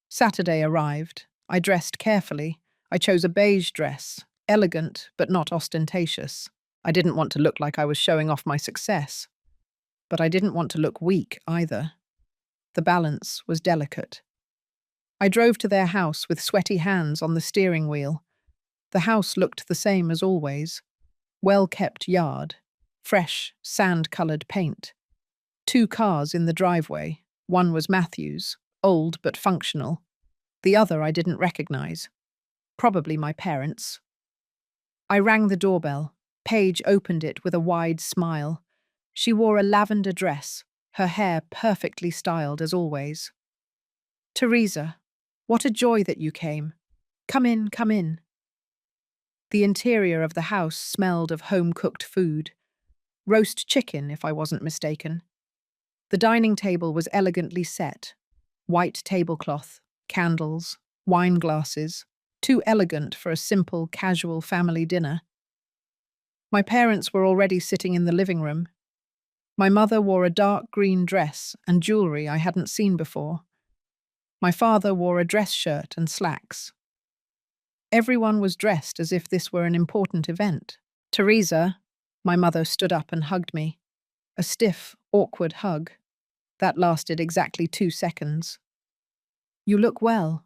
Saturday arrived. I dressed carefully. I chose a beige dress, elegant but not ostentatious. I didn't want to look like I was showing off my success. But I didn't want to look weak either. The balance was delicate. I drove to their house with sweaty hands on the steering wheel. The house looked the same as always. Well-kept yard. Fresh, sand-coloured paint. 2 cars in the driveway. One was Matthew's, old but functional. The other I didn't recognise. Probably my parents'. I rang the doorbell. Paige opened it with a wide smile. She wore a lavender dress, her hair perfectly styled as always. Theresa, what a joy that you came. Come in, come in. The interior of the house smelled of home-cooked food. Roast chicken, if I wasn't mistaken. The dining table was elegantly set. White tablecloth, candles, wine glasses, too elegant for a simple, casual family dinner. My parents were already sitting in the living room. My mother wore a dark green dress and jewelry I hadn't seen before. My father wore a dress shirt and slacks. Everyone was dressed as if this were an important event. Theresa, my mother stood up and hugged me. A stiff, awkward hug. That lasted exactly 2 seconds. You look well.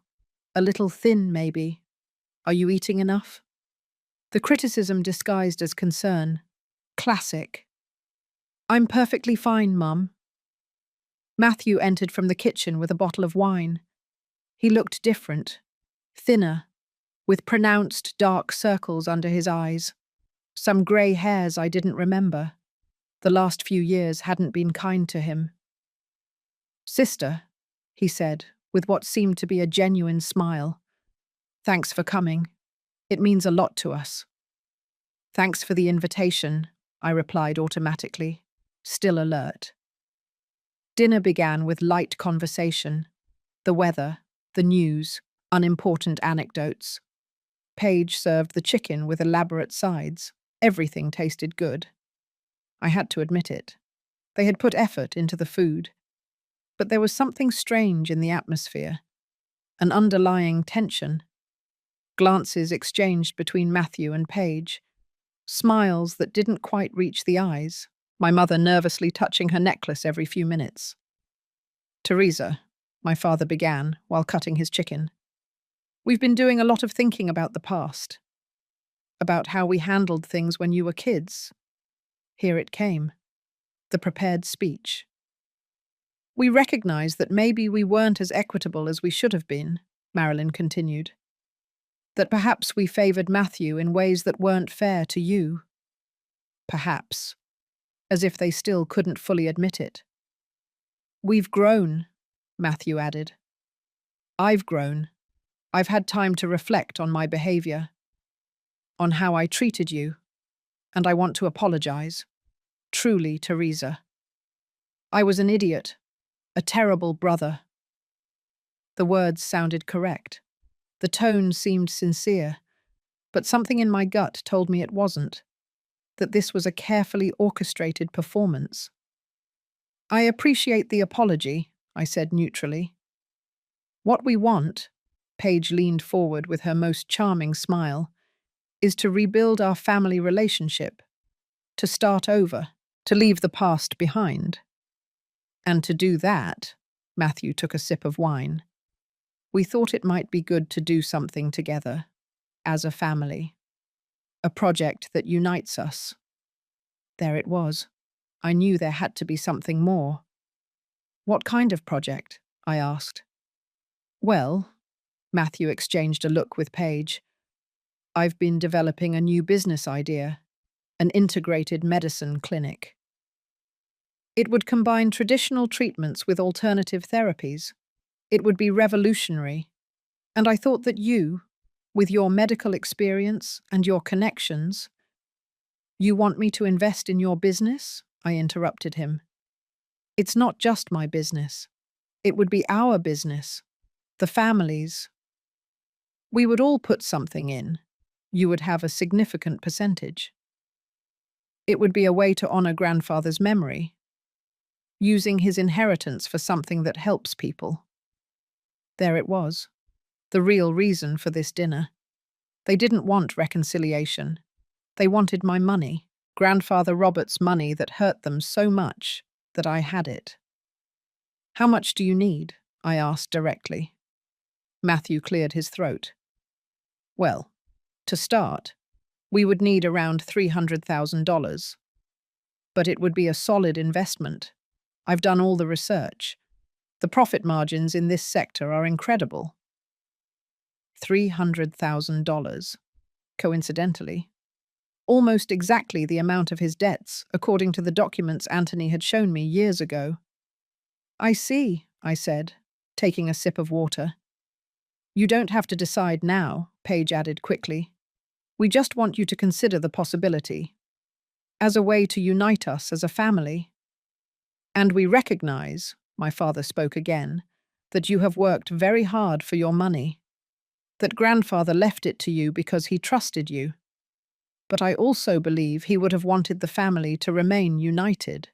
A little thin, maybe. Are you eating enough? The criticism disguised as concern. Classic. I'm perfectly fine, Mum. Matthew entered from the kitchen with a bottle of wine. He looked different. Thinner, with pronounced dark circles under his eyes. Some grey hairs I didn't remember. The last few years hadn't been kind to him. Sister, he said, with what seemed to be a genuine smile. Thanks for coming. It means a lot to us. Thanks for the invitation, I replied automatically, still alert. Dinner began with light conversation. The weather, the news, unimportant anecdotes. Paige served the chicken with elaborate sides. Everything tasted good. I had to admit it. They had put effort into the food. But there was something strange in the atmosphere. An underlying tension. Glances exchanged between Matthew and Paige. Smiles that didn't quite reach the eyes. My mother nervously touching her necklace every few minutes. Theresa, my father began while cutting his chicken. We've been doing a lot of thinking about the past. About how we handled things when you were kids. Here it came. The prepared speech. We recognize that maybe we weren't as equitable as we should have been, Marilyn continued. That perhaps we favored Matthew in ways that weren't fair to you. Perhaps. As if they still couldn't fully admit it. We've grown, Matthew added. I've grown. I've had time to reflect on my behavior. On how I treated you. And I want to apologize. Truly, Theresa. I was an idiot. A terrible brother. The words sounded correct. The tone seemed sincere, but something in my gut told me it wasn't, that this was a carefully orchestrated performance. I appreciate the apology, I said neutrally. What we want, Paige leaned forward with her most charming smile, is to rebuild our family relationship, to start over, to leave the past behind. And to do that, Matthew took a sip of wine. We thought it might be good to do something together, as a family. A project that unites us. There it was. I knew there had to be something more. What kind of project? I asked. Well, Matthew exchanged a look with Paige. I've been developing a new business idea, an integrated medicine clinic. It would combine traditional treatments with alternative therapies. It would be revolutionary. And I thought that you, with your medical experience and your connections— You want me to invest in your business? I interrupted him. It's not just my business. It would be our business. The family's. We would all put something in. You would have a significant percentage. It would be a way to honor grandfather's memory, using his inheritance for something that helps people. There it was, the real reason for this dinner. They didn't want reconciliation. They wanted my money, Grandfather Robert's money that hurt them so much that I had it. How much do you need? I asked directly. Matthew cleared his throat. Well, to start, we would need around $300,000. But it would be a solid investment. I've done all the research. The profit margins in this sector are incredible. $300,000. Coincidentally. Almost exactly the amount of his debts, according to the documents Anthony had shown me years ago. I see, I said, taking a sip of water. You don't have to decide now, Paige added quickly. We just want you to consider the possibility, as a way to unite us as a family. And we recognize, my father spoke again, that you have worked very hard for your money, that grandfather left it to you because he trusted you. But I also believe he would have wanted the family to remain united.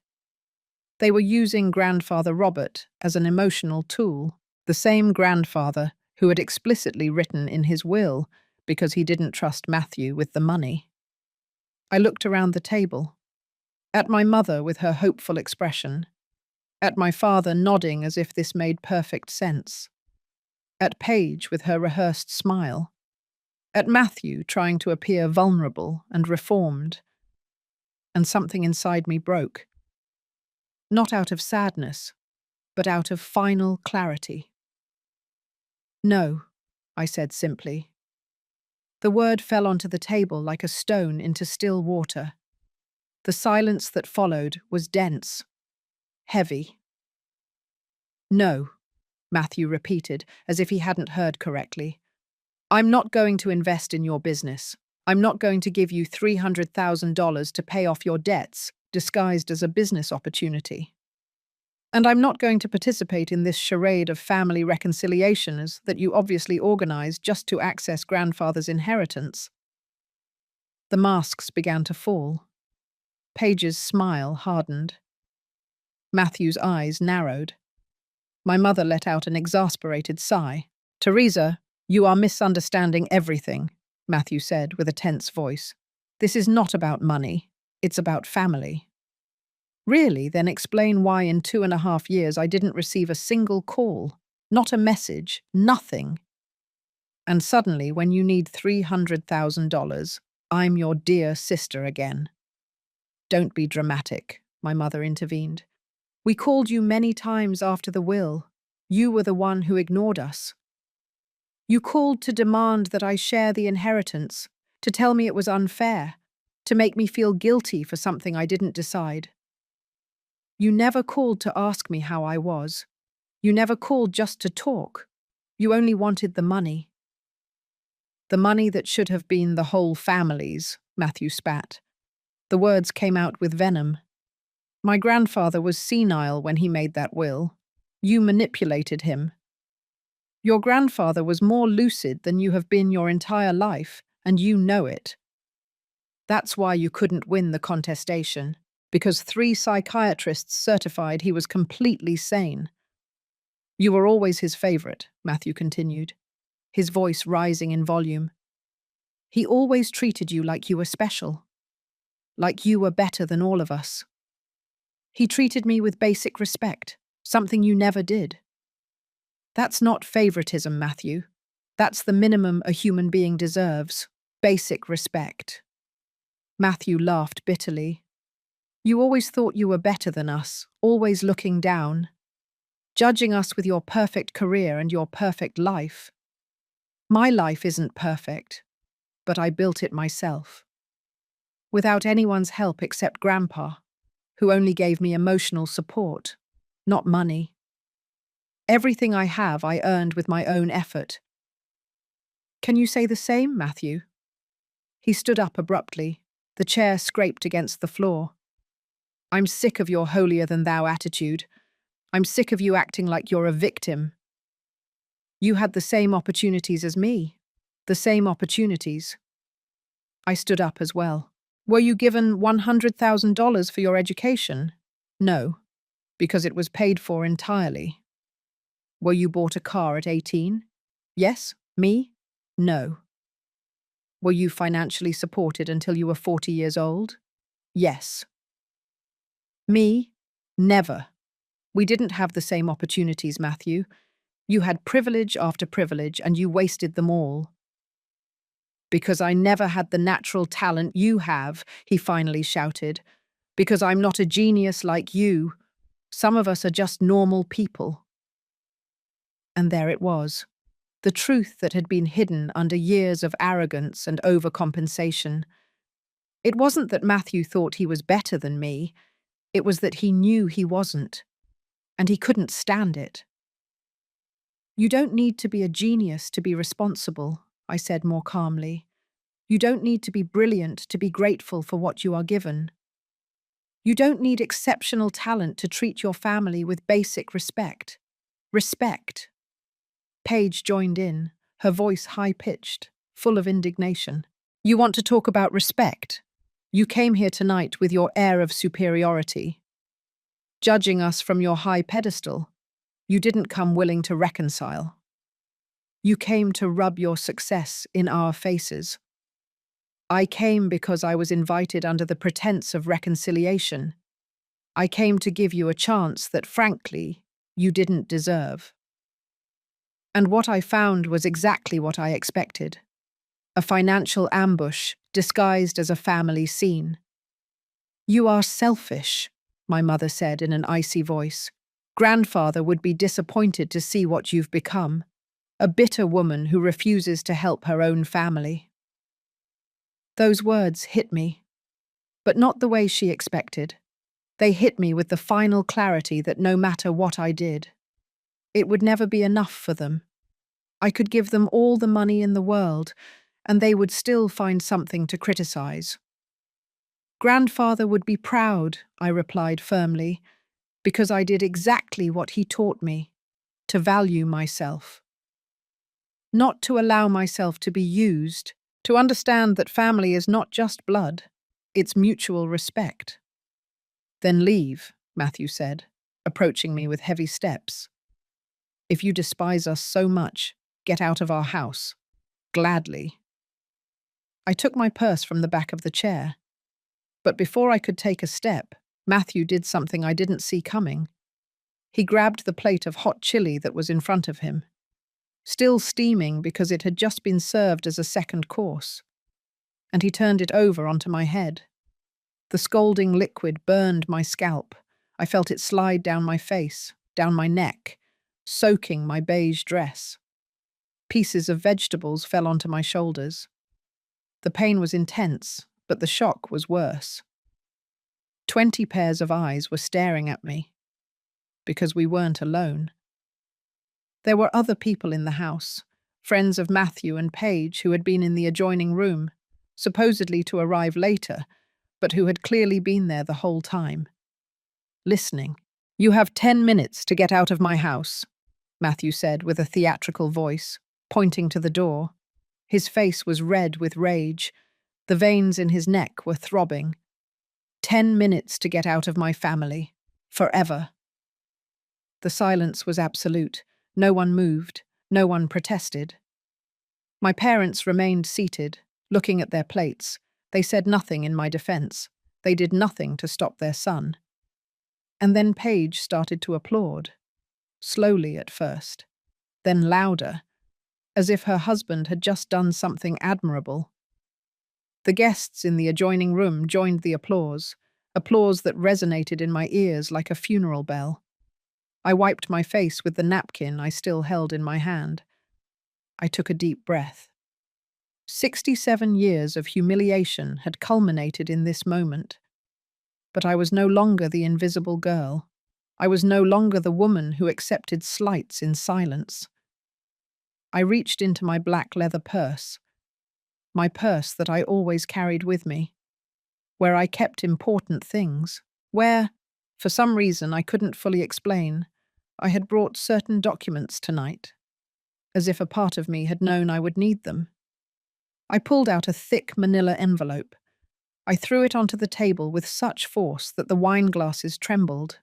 They were using grandfather Robert as an emotional tool, the same grandfather who had explicitly written in his will because he didn't trust Matthew with the money. I looked around the table, at my mother with her hopeful expression, at my father nodding as if this made perfect sense, at Paige with her rehearsed smile, at Matthew trying to appear vulnerable and reformed, and something inside me broke. Not out of sadness, but out of final clarity. No, I said simply. The word fell onto the table like a stone into still water. The silence that followed was dense, heavy. No, Matthew repeated, as if he hadn't heard correctly. I'm not going to invest in your business. I'm not going to give you $300,000 to pay off your debts, disguised as a business opportunity. And I'm not going to participate in this charade of family reconciliations that you obviously organized just to access grandfather's inheritance. The masks began to fall. Paige's smile hardened. Matthew's eyes narrowed. My mother let out an exasperated sigh. Theresa, you are misunderstanding everything, Matthew said with a tense voice. This is not about money. It's about family. Really, then explain why in 2.5 years I didn't receive a single call, not a message, nothing. And suddenly, when you need $300,000, I'm your dear sister again. Don't be dramatic, my mother intervened. We called you many times after the will. You were the one who ignored us. You called to demand that I share the inheritance, to tell me it was unfair, to make me feel guilty for something I didn't decide. You never called to ask me how I was. You never called just to talk. You only wanted the money. The money that should have been the whole family's, Matthew spat. The words came out with venom. My grandfather was senile when he made that will. You manipulated him. Your grandfather was more lucid than you have been your entire life, and you know it. That's why you couldn't win the contestation, because 3 psychiatrists certified he was completely sane. You were always his favorite, Matthew continued, his voice rising in volume. He always treated you like you were special, like you were better than all of us. He treated me with basic respect, something you never did. That's not favoritism, Matthew. That's the minimum a human being deserves, basic respect. Matthew laughed bitterly. You always thought you were better than us, always looking down, judging us with your perfect career and your perfect life. My life isn't perfect, but I built it myself. Without anyone's help except Grandpa, who only gave me emotional support, not money. Everything I have I earned with my own effort. Can you say the same, Matthew? He stood up abruptly. The chair scraped against the floor. I'm sick of your holier-than-thou attitude. I'm sick of you acting like you're a victim. You had the same opportunities as me. The same opportunities. I stood up as well. Were you given $100,000 for your education? No, because it was paid for entirely. Were you bought a car at 18? Yes. Me? No. Were you financially supported until you were 40 years old? Yes. Me? Never. We didn't have the same opportunities, Matthew. You had privilege after privilege, and you wasted them all. Because I never had the natural talent you have, he finally shouted. Because I'm not a genius like you. Some of us are just normal people. And there it was. The truth that had been hidden under years of arrogance and overcompensation. It wasn't that Matthew thought he was better than me. It was that he knew he wasn't. And he couldn't stand it. You don't need to be a genius to be responsible, I said more calmly. You don't need to be brilliant to be grateful for what you are given. You don't need exceptional talent to treat your family with basic respect. Respect. Paige joined in, her voice high-pitched, full of indignation. You want to talk about respect? You came here tonight with your air of superiority. Judging us from your high pedestal, you didn't come willing to reconcile. You came to rub your success in our faces. I came because I was invited under the pretense of reconciliation. I came to give you a chance that, frankly, you didn't deserve. And what I found was exactly what I expected. A financial ambush disguised as a family scene. You are selfish, my mother said in an icy voice. Grandfather would be disappointed to see what you've become. A bitter woman who refuses to help her own family. Those words hit me, but not the way she expected. They hit me with the final clarity that no matter what I did, it would never be enough for them. I could give them all the money in the world, and they would still find something to criticize. Grandfather would be proud, I replied firmly, because I did exactly what he taught me, to value myself. Not to allow myself to be used, to understand that family is not just blood, it's mutual respect. Then leave, Matthew said, approaching me with heavy steps. If you despise us so much, get out of our house. Gladly. I took my purse from the back of the chair. But before I could take a step, Matthew did something I didn't see coming. He grabbed the plate of hot chili that was in front of him, still steaming because it had just been served as a second course, and he turned it over onto my head. The scalding liquid burned my scalp. I felt it slide down my face, down my neck, soaking my beige dress. Pieces of vegetables fell onto my shoulders. The pain was intense, but the shock was worse. 20 pairs of eyes were staring at me, because we weren't alone. There were other people in the house, friends of Matthew and Paige who had been in the adjoining room, supposedly to arrive later, but who had clearly been there the whole time. Listening. You have 10 minutes to get out of my house, Matthew said with a theatrical voice, pointing to the door. His face was red with rage. The veins in his neck were throbbing. 10 minutes to get out of my family. Forever. The silence was absolute. No one moved. No one protested. My parents remained seated, looking at their plates. They said nothing in my defense. They did nothing to stop their son. And then Paige started to applaud. Slowly at first. Then louder, as if her husband had just done something admirable. The guests in the adjoining room joined the applause that resonated in my ears like a funeral bell. I wiped my face with the napkin I still held in my hand. I took a deep breath. 67 years of humiliation had culminated in this moment. But I was no longer the invisible girl. I was no longer the woman who accepted slights in silence. I reached into my black leather purse, my purse that I always carried with me, where I kept important things, where, for some reason I couldn't fully explain, I had brought certain documents tonight, as if a part of me had known I would need them. I pulled out a thick manila envelope. I threw it onto the table with such force that the wine glasses trembled.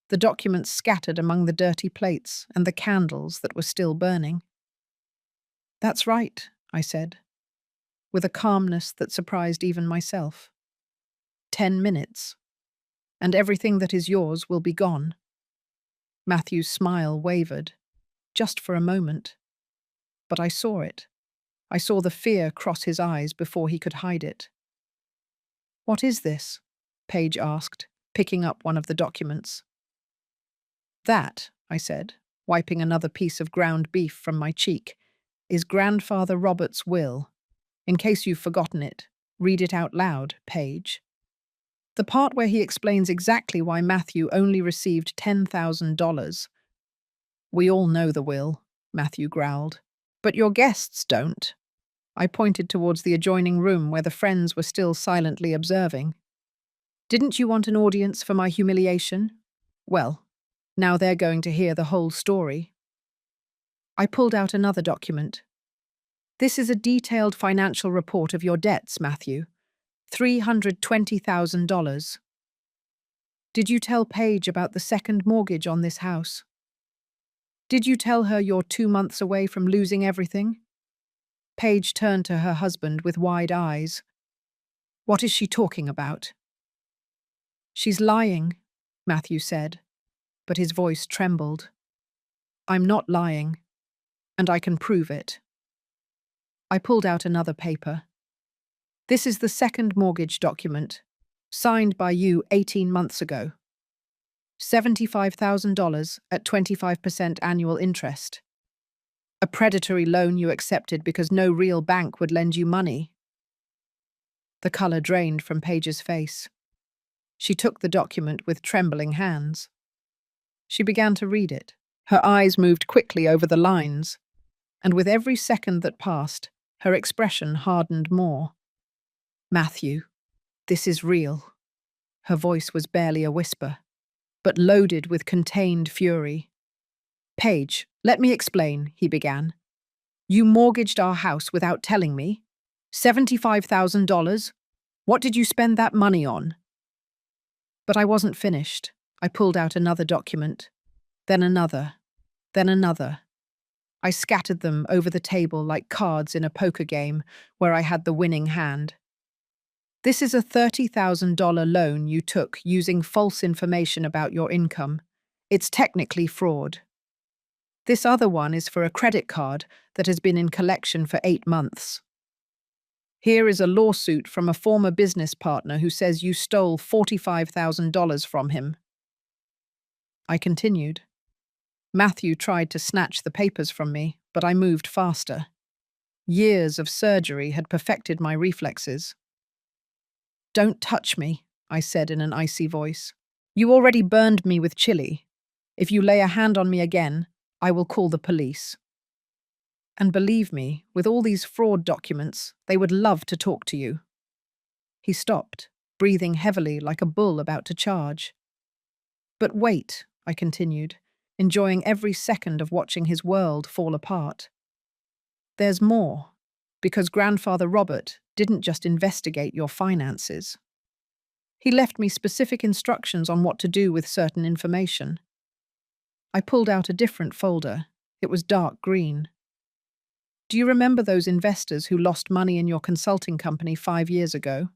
The documents scattered among the dirty plates and the candles that were still burning. That's right, I said, with a calmness that surprised even myself. 10 minutes, and everything that is yours will be gone. Matthew's smile wavered, just for a moment. But I saw it. I saw the fear cross his eyes before he could hide it. What is this? Paige asked, picking up one of the documents. That, I said, wiping another piece of ground beef from my cheek, is Grandfather Robert's will. In case you've forgotten it, read it out loud, Paige. The part where he explains exactly why Matthew only received $10,000. We all know the will, Matthew growled. But your guests don't. I pointed towards the adjoining room where the friends were still silently observing. Didn't you want an audience for my humiliation? Well, now they're going to hear the whole story. I pulled out another document. This is a detailed financial report of your debts, Matthew. $320,000. Did you tell Paige about the second mortgage on this house? Did you tell her you're 2 months away from losing everything? Paige turned to her husband with wide eyes. What is she talking about? She's lying, Matthew said, but his voice trembled. I'm not lying, and I can prove it. I pulled out another paper. This is the second mortgage document, signed by you 18 months ago. $75,000 at 25% annual interest. A predatory loan you accepted because no real bank would lend you money. The colour drained from Paige's face. She took the document with trembling hands. She began to read it. Her eyes moved quickly over the lines, and with every second that passed, her expression hardened more. Matthew, this is real. Her voice was barely a whisper, but loaded with contained fury. Paige, let me explain, he began. You mortgaged our house without telling me? $75,000? What did you spend that money on? But I wasn't finished. I pulled out another document, then another, then another. I scattered them over the table like cards in a poker game where I had the winning hand. This is a $30,000 loan you took using false information about your income. It's technically fraud. This other one is for a credit card that has been in collection for 8 months. Here is a lawsuit from a former business partner who says you stole $45,000 from him. I continued. Matthew tried to snatch the papers from me, but I moved faster. Years of surgery had perfected my reflexes. Don't touch me, I said in an icy voice. You already burned me with chili. If you lay a hand on me again, I will call the police. And believe me, with all these fraud documents, they would love to talk to you. He stopped, breathing heavily like a bull about to charge. But wait, I continued, enjoying every second of watching his world fall apart. There's more, because Grandfather Robert didn't just investigate your finances. He left me specific instructions on what to do with certain information. I pulled out a different folder. It was dark green. Do you remember those investors who lost money in your consulting company 5 years ago?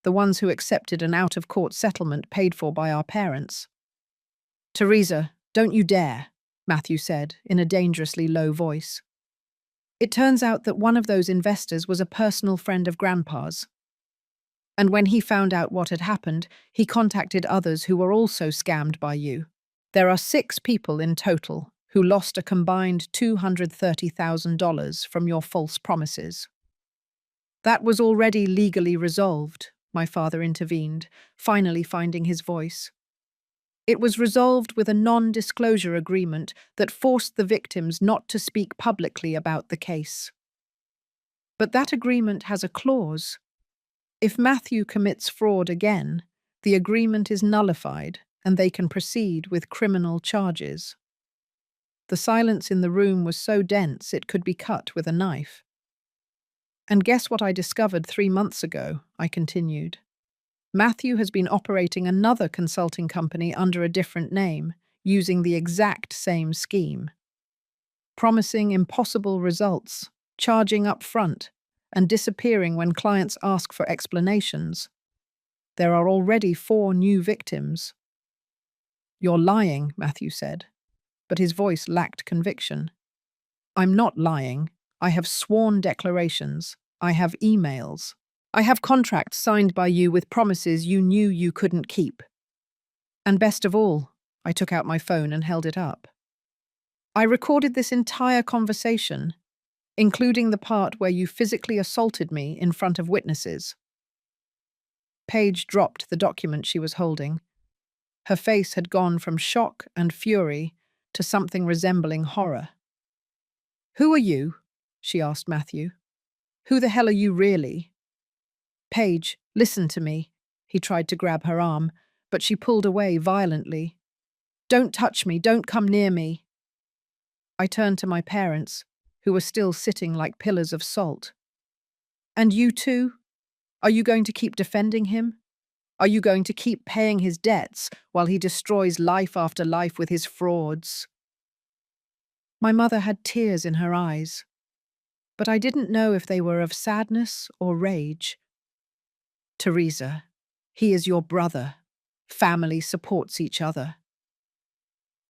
The ones who accepted an out-of-court settlement paid for by our parents? Theresa, don't you dare, Matthew said in a dangerously low voice. It turns out that one of those investors was a personal friend of Grandpa's. And when he found out what had happened, he contacted others who were also scammed by you. There are 6 people in total who lost a combined $230,000 from your false promises. That was already legally resolved, my father intervened, finally finding his voice. It was resolved with a non-disclosure agreement that forced the victims not to speak publicly about the case. But that agreement has a clause. If Matthew commits fraud again, the agreement is nullified and they can proceed with criminal charges. The silence in the room was so dense it could be cut with a knife. And guess what I discovered 3 months ago, I continued. Matthew has been operating another consulting company under a different name, using the exact same scheme. Promising impossible results, charging up front, and disappearing when clients ask for explanations. There are already 4 new victims. You're lying, Matthew said, but his voice lacked conviction. I'm not lying. I have sworn declarations. I have emails. I have contracts signed by you with promises you knew you couldn't keep. And best of all, I took out my phone and held it up. I recorded this entire conversation, including the part where you physically assaulted me in front of witnesses. Paige dropped the document she was holding. Her face had gone from shock and fury to something resembling horror. Who are you? She asked Matthew. Who the hell are you really? Paige, listen to me. He tried to grab her arm, but she pulled away violently. Don't touch me, don't come near me. I turned to my parents, who were still sitting like pillars of salt. And you too? Are you going to keep defending him? Are you going to keep paying his debts while he destroys life after life with his frauds? My mother had tears in her eyes, but I didn't know if they were of sadness or rage. Theresa, he is your brother. Family supports each other.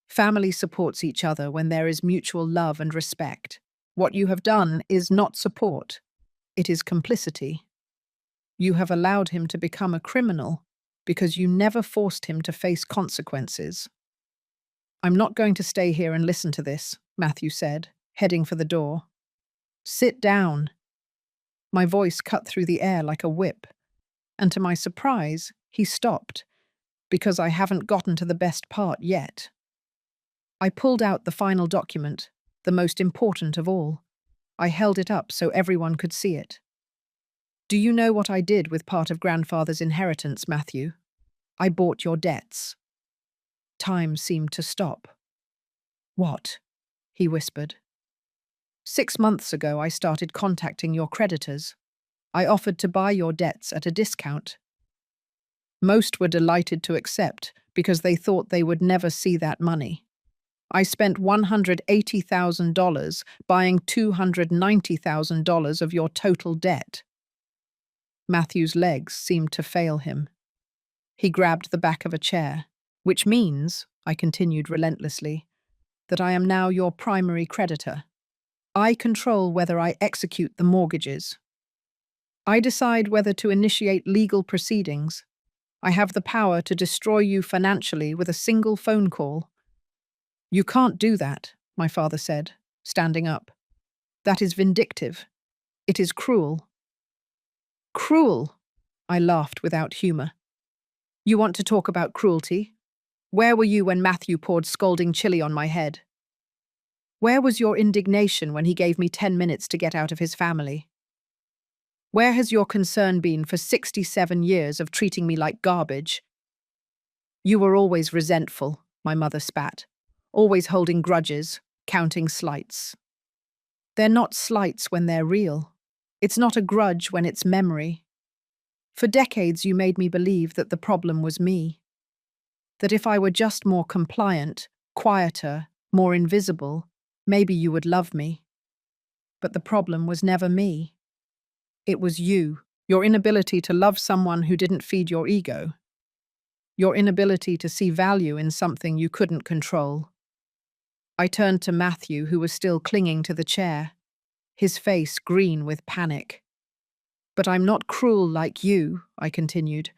Family supports each other when there is mutual love and respect. What you have done is not support. It is complicity. You have allowed him to become a criminal because you never forced him to face consequences. I'm not going to stay here and listen to this, Matthew said, heading for the door. Sit down. My voice cut through the air like a whip, and to my surprise, he stopped, because I haven't gotten to the best part yet. I pulled out the final document, the most important of all. I held it up so everyone could see it. Do you know what I did with part of grandfather's inheritance, Matthew? I bought your debts. Time seemed to stop. What? He whispered. 6 months ago, I started contacting your creditors. I offered to buy your debts at a discount. Most were delighted to accept because they thought they would never see that money. I spent $180,000 buying $290,000 of your total debt. Matthew's legs seemed to fail him. He grabbed the back of a chair, which means, I continued relentlessly, that I am now your primary creditor. I control whether I execute the mortgages. I decide whether to initiate legal proceedings. I have the power to destroy you financially with a single phone call. You can't do that, my father said, standing up. That is vindictive. It is cruel. Cruel? I laughed without humor. You want to talk about cruelty? Where were you when Matthew poured scalding chili on my head? Where was your indignation when he gave me 10 minutes to get out of his family? Where has your concern been for 67 years of treating me like garbage? You were always resentful, my mother spat, always holding grudges, counting slights. They're not slights when they're real. It's not a grudge when it's memory. For decades you made me believe that the problem was me. That if I were just more compliant, quieter, more invisible, maybe you would love me. But the problem was never me. It was you, your inability to love someone who didn't feed your ego. Your inability to see value in something you couldn't control. I turned to Matthew, who was still clinging to the chair, his face green with panic. But I'm not cruel like you, I continued.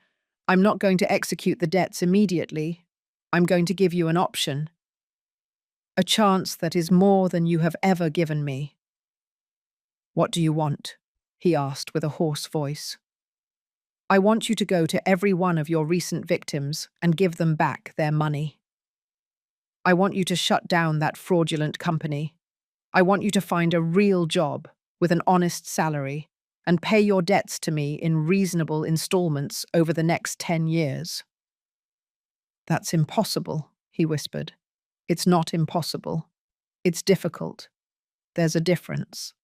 I'm not going to execute the debts immediately. I'm going to give you an option. A chance that is more than you have ever given me. What do you want? He asked with a hoarse voice. I want you to go to every one of your recent victims and give them back their money. I want you to shut down that fraudulent company. I want you to find a real job with an honest salary and pay your debts to me in reasonable installments over the next 10 years. That's impossible, he whispered. It's not impossible. It's difficult. There's a difference.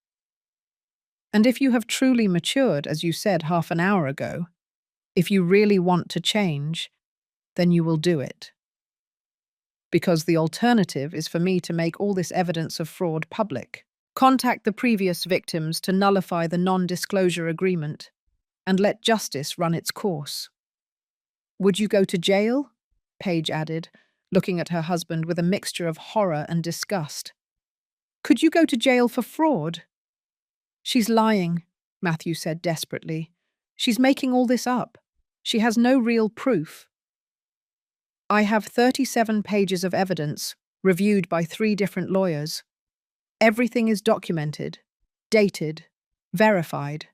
And if you have truly matured, as you said half an hour ago, if you really want to change, then you will do it. Because the alternative is for me to make all this evidence of fraud public. Contact the previous victims to nullify the non-disclosure agreement and let justice run its course. Would you go to jail? Paige added, looking at her husband with a mixture of horror and disgust. Could you go to jail for fraud? She's lying, Matthew said desperately. She's making all this up. She has no real proof. I have 37 pages of evidence, reviewed by 3 different lawyers. Everything is documented, dated, verified.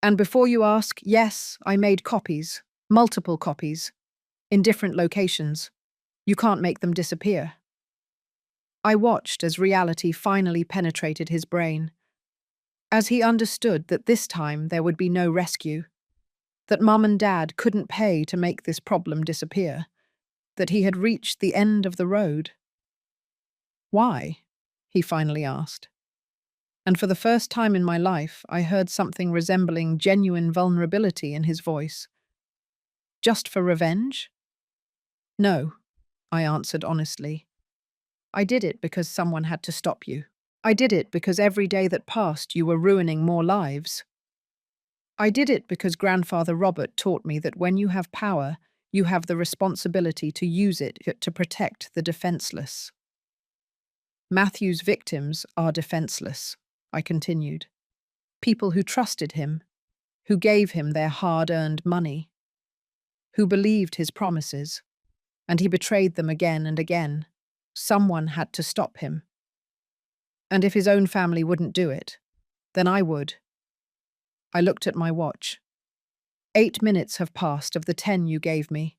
And before you ask, yes, I made copies, multiple copies, in different locations. You can't make them disappear. I watched as reality finally penetrated his brain. as he understood that this time there would be no rescue, that Mum and Dad couldn't pay to make this problem disappear, that he had reached the end of the road. "Why?" he finally asked. And for the first time in my life, I heard something resembling genuine vulnerability in his voice. "Just for revenge?" "No," I answered honestly. "I did it because someone had to stop you. I did it because every day that passed you were ruining more lives. I did it because Grandfather Robert taught me that when you have power, you have the responsibility to use it to protect the defenseless." "Matthew's victims are defenseless," I continued. "People who trusted him, who gave him their hard-earned money, who believed his promises, and he betrayed them again and again. Someone had to stop him. And if his own family wouldn't do it, then I would." I looked at my watch. 8 minutes have passed of the 10 you gave me.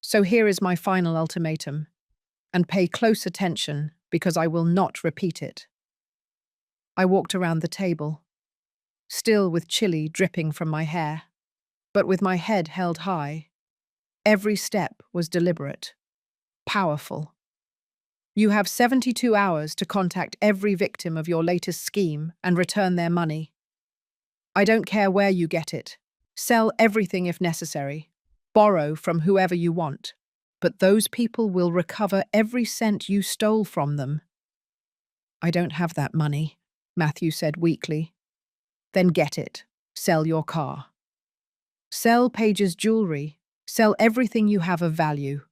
So here is my final ultimatum. And pay close attention because I will not repeat it. I walked around the table, still with chili dripping from my hair, but with my head held high. Every step was deliberate, powerful. "You have 72 hours to contact every victim of your latest scheme and return their money. I don't care where you get it. Sell everything if necessary. Borrow from whoever you want. But those people will recover every cent you stole from them." "I don't have that money," Matthew said weakly. "Then get it. Sell your car. Sell Paige's jewelry. Sell everything you have of value.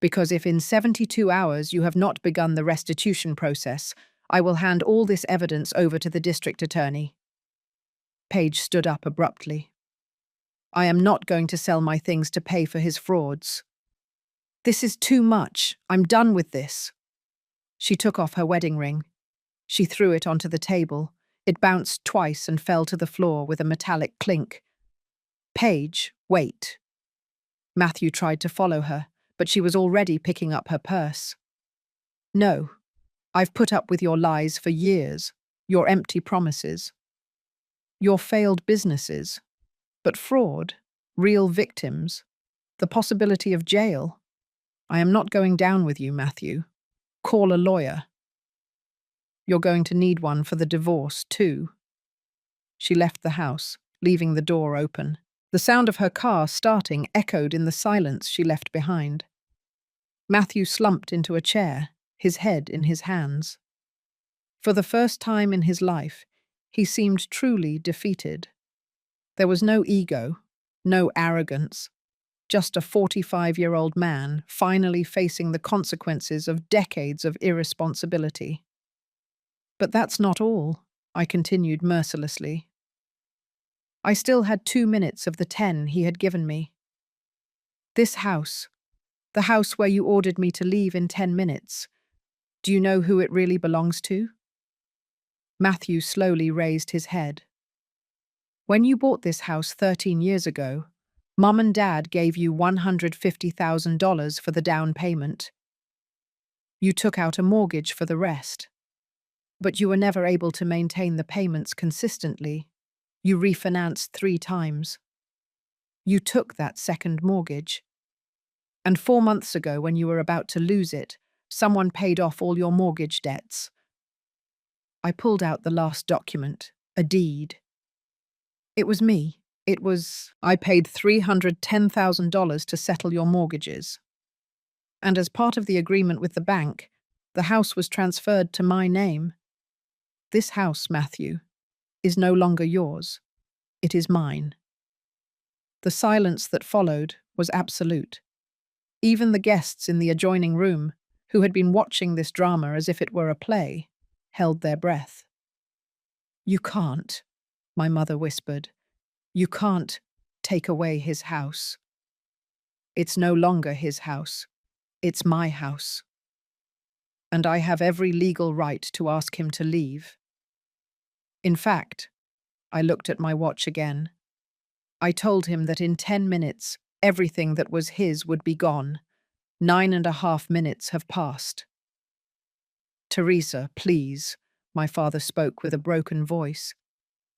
Because if in 72 hours you have not begun the restitution process, I will hand all this evidence over to the district attorney." Paige stood up abruptly. "I am not going to sell my things to pay for his frauds. This is too much. I'm done with this." She took off her wedding ring. She threw it onto the table. It bounced twice and fell to the floor with a metallic clink. "Paige, wait." Matthew tried to follow her, but she was already picking up her purse. "No, I've put up with your lies for years, your empty promises, your failed businesses, but fraud, real victims, the possibility of jail. I am not going down with you, Matthew. Call a lawyer. You're going to need one for the divorce, too." She left the house, leaving the door open. The sound of her car starting echoed in the silence she left behind. Matthew slumped into a chair, his head in his hands. For the first time in his life, he seemed truly defeated. There was no ego, no arrogance, just a 45-year-old man finally facing the consequences of decades of irresponsibility. "But that's not all," I continued mercilessly. I still had 2 minutes of the 10 he had given me. "This house, the house where you ordered me to leave in 10 minutes, do you know who it really belongs to?" Matthew slowly raised his head. "When you bought this house 13 years ago, Mum and Dad gave you $150,000 for the down payment. You took out a mortgage for the rest. But you were never able to maintain the payments consistently. You refinanced 3 times. You took that second mortgage. And 4 months ago, when you were about to lose it, someone paid off all your mortgage debts." I pulled out the last document, a deed. "It was me. I paid $310,000 to settle your mortgages. And as part of the agreement with the bank, the house was transferred to my name. This house, Matthew, is no longer yours. It is mine." The silence that followed was absolute. Even the guests in the adjoining room, who had been watching this drama as if it were a play, held their breath. "You can't," my mother whispered. "You can't take away his house. It's no longer his house. It's my house. And I have every legal right to ask him to leave. In fact," I looked at my watch again, "I told him that in 10 minutes, everything that was his would be gone. 9.5 minutes have passed." "Theresa, please," my father spoke with a broken voice.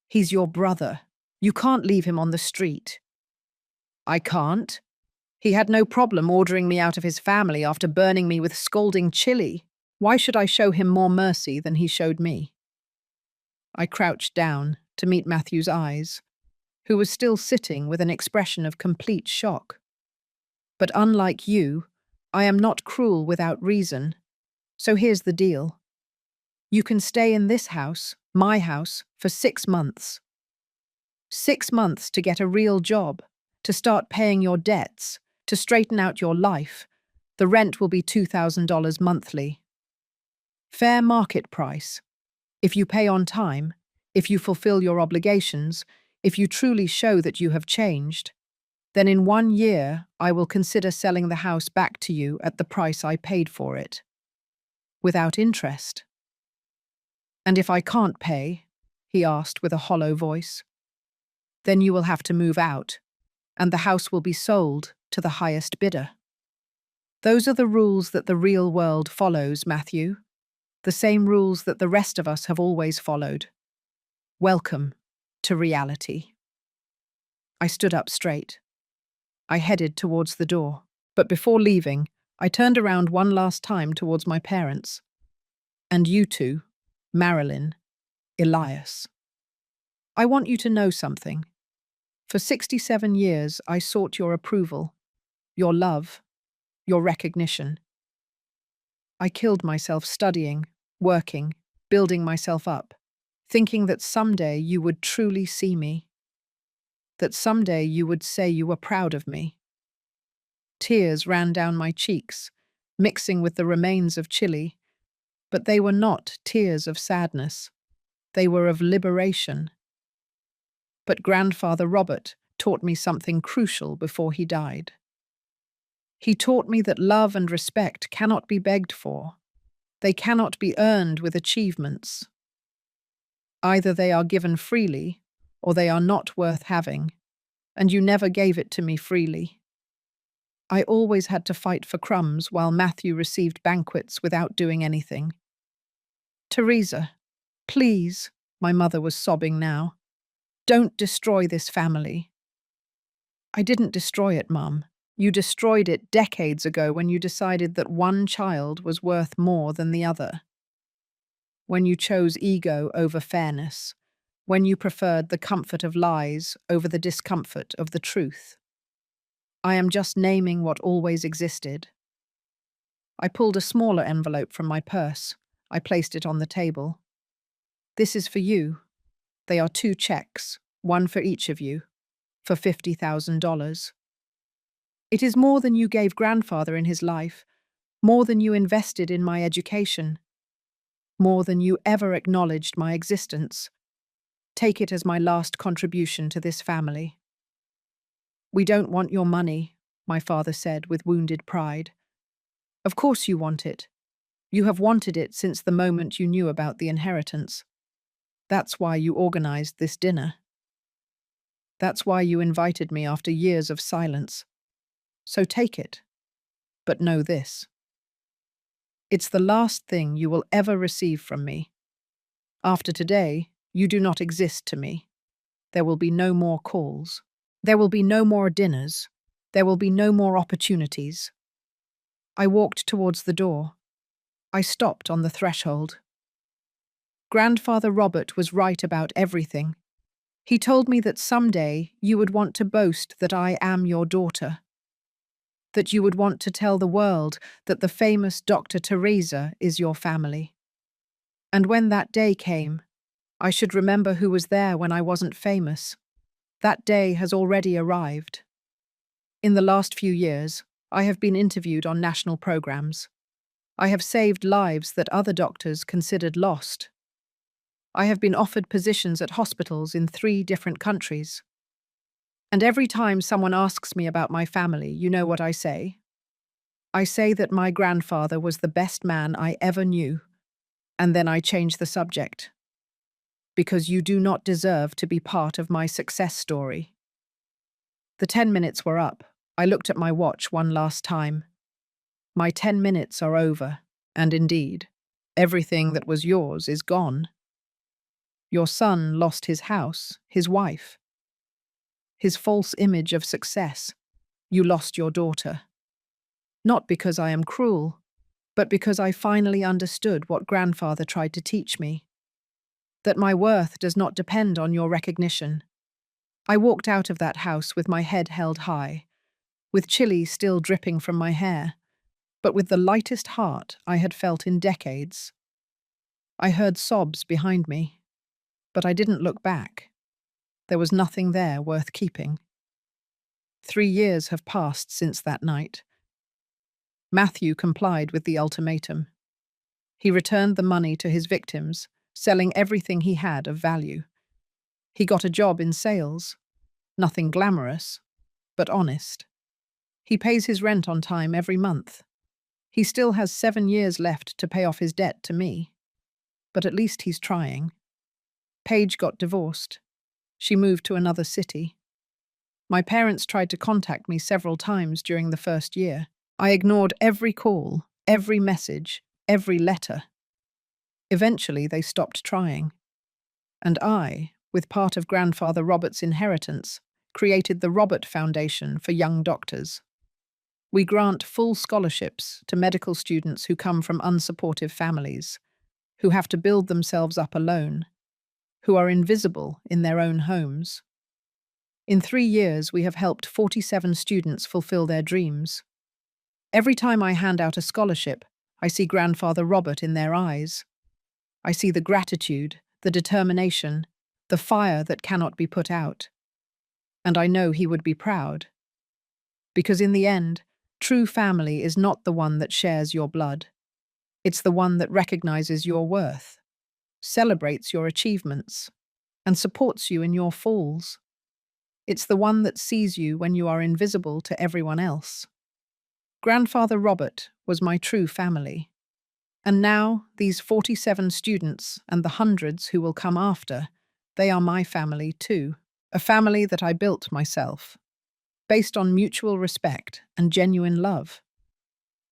He's your brother. You can't leave him on the street. I can't. He had no problem ordering me out of his family after burning me with scalding chili. Why should I show him more mercy than he showed me? I crouched down to meet Matthew's eyes, who was still sitting with an expression of complete shock. But unlike you, I am not cruel without reason. So here's the deal. You can stay in this house, my house, for 6 months. 6 months to get a real job, to start paying your debts, to straighten out your life. The rent will be $2,000 monthly. Fair market price. If you pay on time, if you fulfill your obligations, if you truly show that you have changed, then in 1 year I will consider selling the house back to you at the price I paid for it. Without interest. And if I can't pay, he asked with a hollow voice, then you will have to move out, and the house will be sold to the highest bidder. Those are the rules that the real world follows, Matthew. The same rules that the rest of us have always followed. Welcome to reality. I stood up straight. I headed towards the door, but before leaving, I turned around one last time towards my parents. And you two, Marilyn, Elias. I want you to know something. For 67 years, I sought your approval, your love, your recognition. I killed myself studying, working, building myself up, thinking that someday you would truly see me, that someday you would say you were proud of me. Tears ran down my cheeks, mixing with the remains of chili, but they were not tears of sadness. They were of liberation. But Grandfather Robert taught me something crucial before he died. He taught me that love and respect cannot be begged for. They cannot be earned with achievements. Either they are given freely, or they are not worth having, and you never gave it to me freely. I always had to fight for crumbs while Matthew received banquets without doing anything. Theresa, please, my mother was sobbing now, don't destroy this family. I didn't destroy it, Mum. You destroyed it decades ago when you decided that one child was worth more than the other. When you chose ego over fairness. When you preferred the comfort of lies over the discomfort of the truth. I am just naming what always existed. I pulled a smaller envelope from my purse. I placed it on the table. This is for you. They are 2 checks, one for each of you, for $50,000. It is more than you gave Grandfather in his life, more than you invested in my education, more than you ever acknowledged my existence. Take it as my last contribution to this family. We don't want your money, my father said with wounded pride. Of course you want it. You have wanted it since the moment you knew about the inheritance. That's why you organized this dinner. That's why you invited me after years of silence. So take it. But know this. It's the last thing you will ever receive from me. After today, you do not exist to me. There will be no more calls. There will be no more dinners. There will be no more opportunities. I walked towards the door. I stopped on the threshold. Grandfather Robert was right about everything. He told me that someday you would want to boast that I am your daughter. That you would want to tell the world that the famous Dr. Theresa is your family. And when that day came, I should remember who was there when I wasn't famous. That day has already arrived. In the last few years, I have been interviewed on national programs. I have saved lives that other doctors considered lost. I have been offered positions at hospitals in 3 different countries. And every time someone asks me about my family, you know what I say? I say that my grandfather was the best man I ever knew, and then I change the subject. Because you do not deserve to be part of my success story. The 10 minutes were up. I looked at my watch one last time. My 10 minutes are over, and indeed, Everything that was yours is gone. Your son lost his house, his wife, his false image of success. You lost your daughter. Not because I am cruel, but because I finally understood what grandfather tried to teach me, that my worth does not depend on your recognition. I walked out of that house with my head held high, with chili still dripping from my hair, but with the lightest heart I had felt in decades. I heard sobs behind me, but I didn't look back. There was nothing there worth keeping. 3 years have passed since that night. Matthew complied with the ultimatum. He returned the money to his victims, selling everything he had of value. He got a job in sales. Nothing glamorous, but honest. He pays his rent on time every month. He still has 7 years left to pay off his debt to me. But at least he's trying. Paige got divorced. She moved to another city. My parents tried to contact me several times during the first year. I ignored every call, every message, every letter. Eventually, they stopped trying. And I, with part of Grandfather Robert's inheritance, created the Robert Foundation for Young Doctors. We grant full scholarships to medical students who come from unsupportive families, who have to build themselves up alone, who are invisible in their own homes. In 3 years, we have helped 47 students fulfill their dreams. Every time I hand out a scholarship, I see Grandfather Robert in their eyes. I see the gratitude, the determination, the fire that cannot be put out. And I know he would be proud. Because in the end, true family is not the one that shares your blood. It's the one that recognizes your worth, celebrates your achievements, and supports you in your falls. It's the one that sees you when you are invisible to everyone else. Grandfather Robert was my true family. And now, these 47 students and the hundreds who will come after, they are my family too. A family that I built myself, based on mutual respect and genuine love.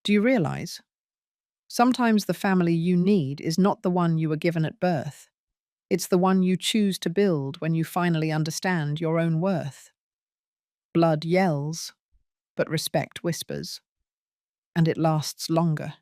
Do you realize? Sometimes the family you need is not the one you were given at birth. It's the one you choose to build when you finally understand your own worth. Blood yells, but respect whispers. And it lasts longer.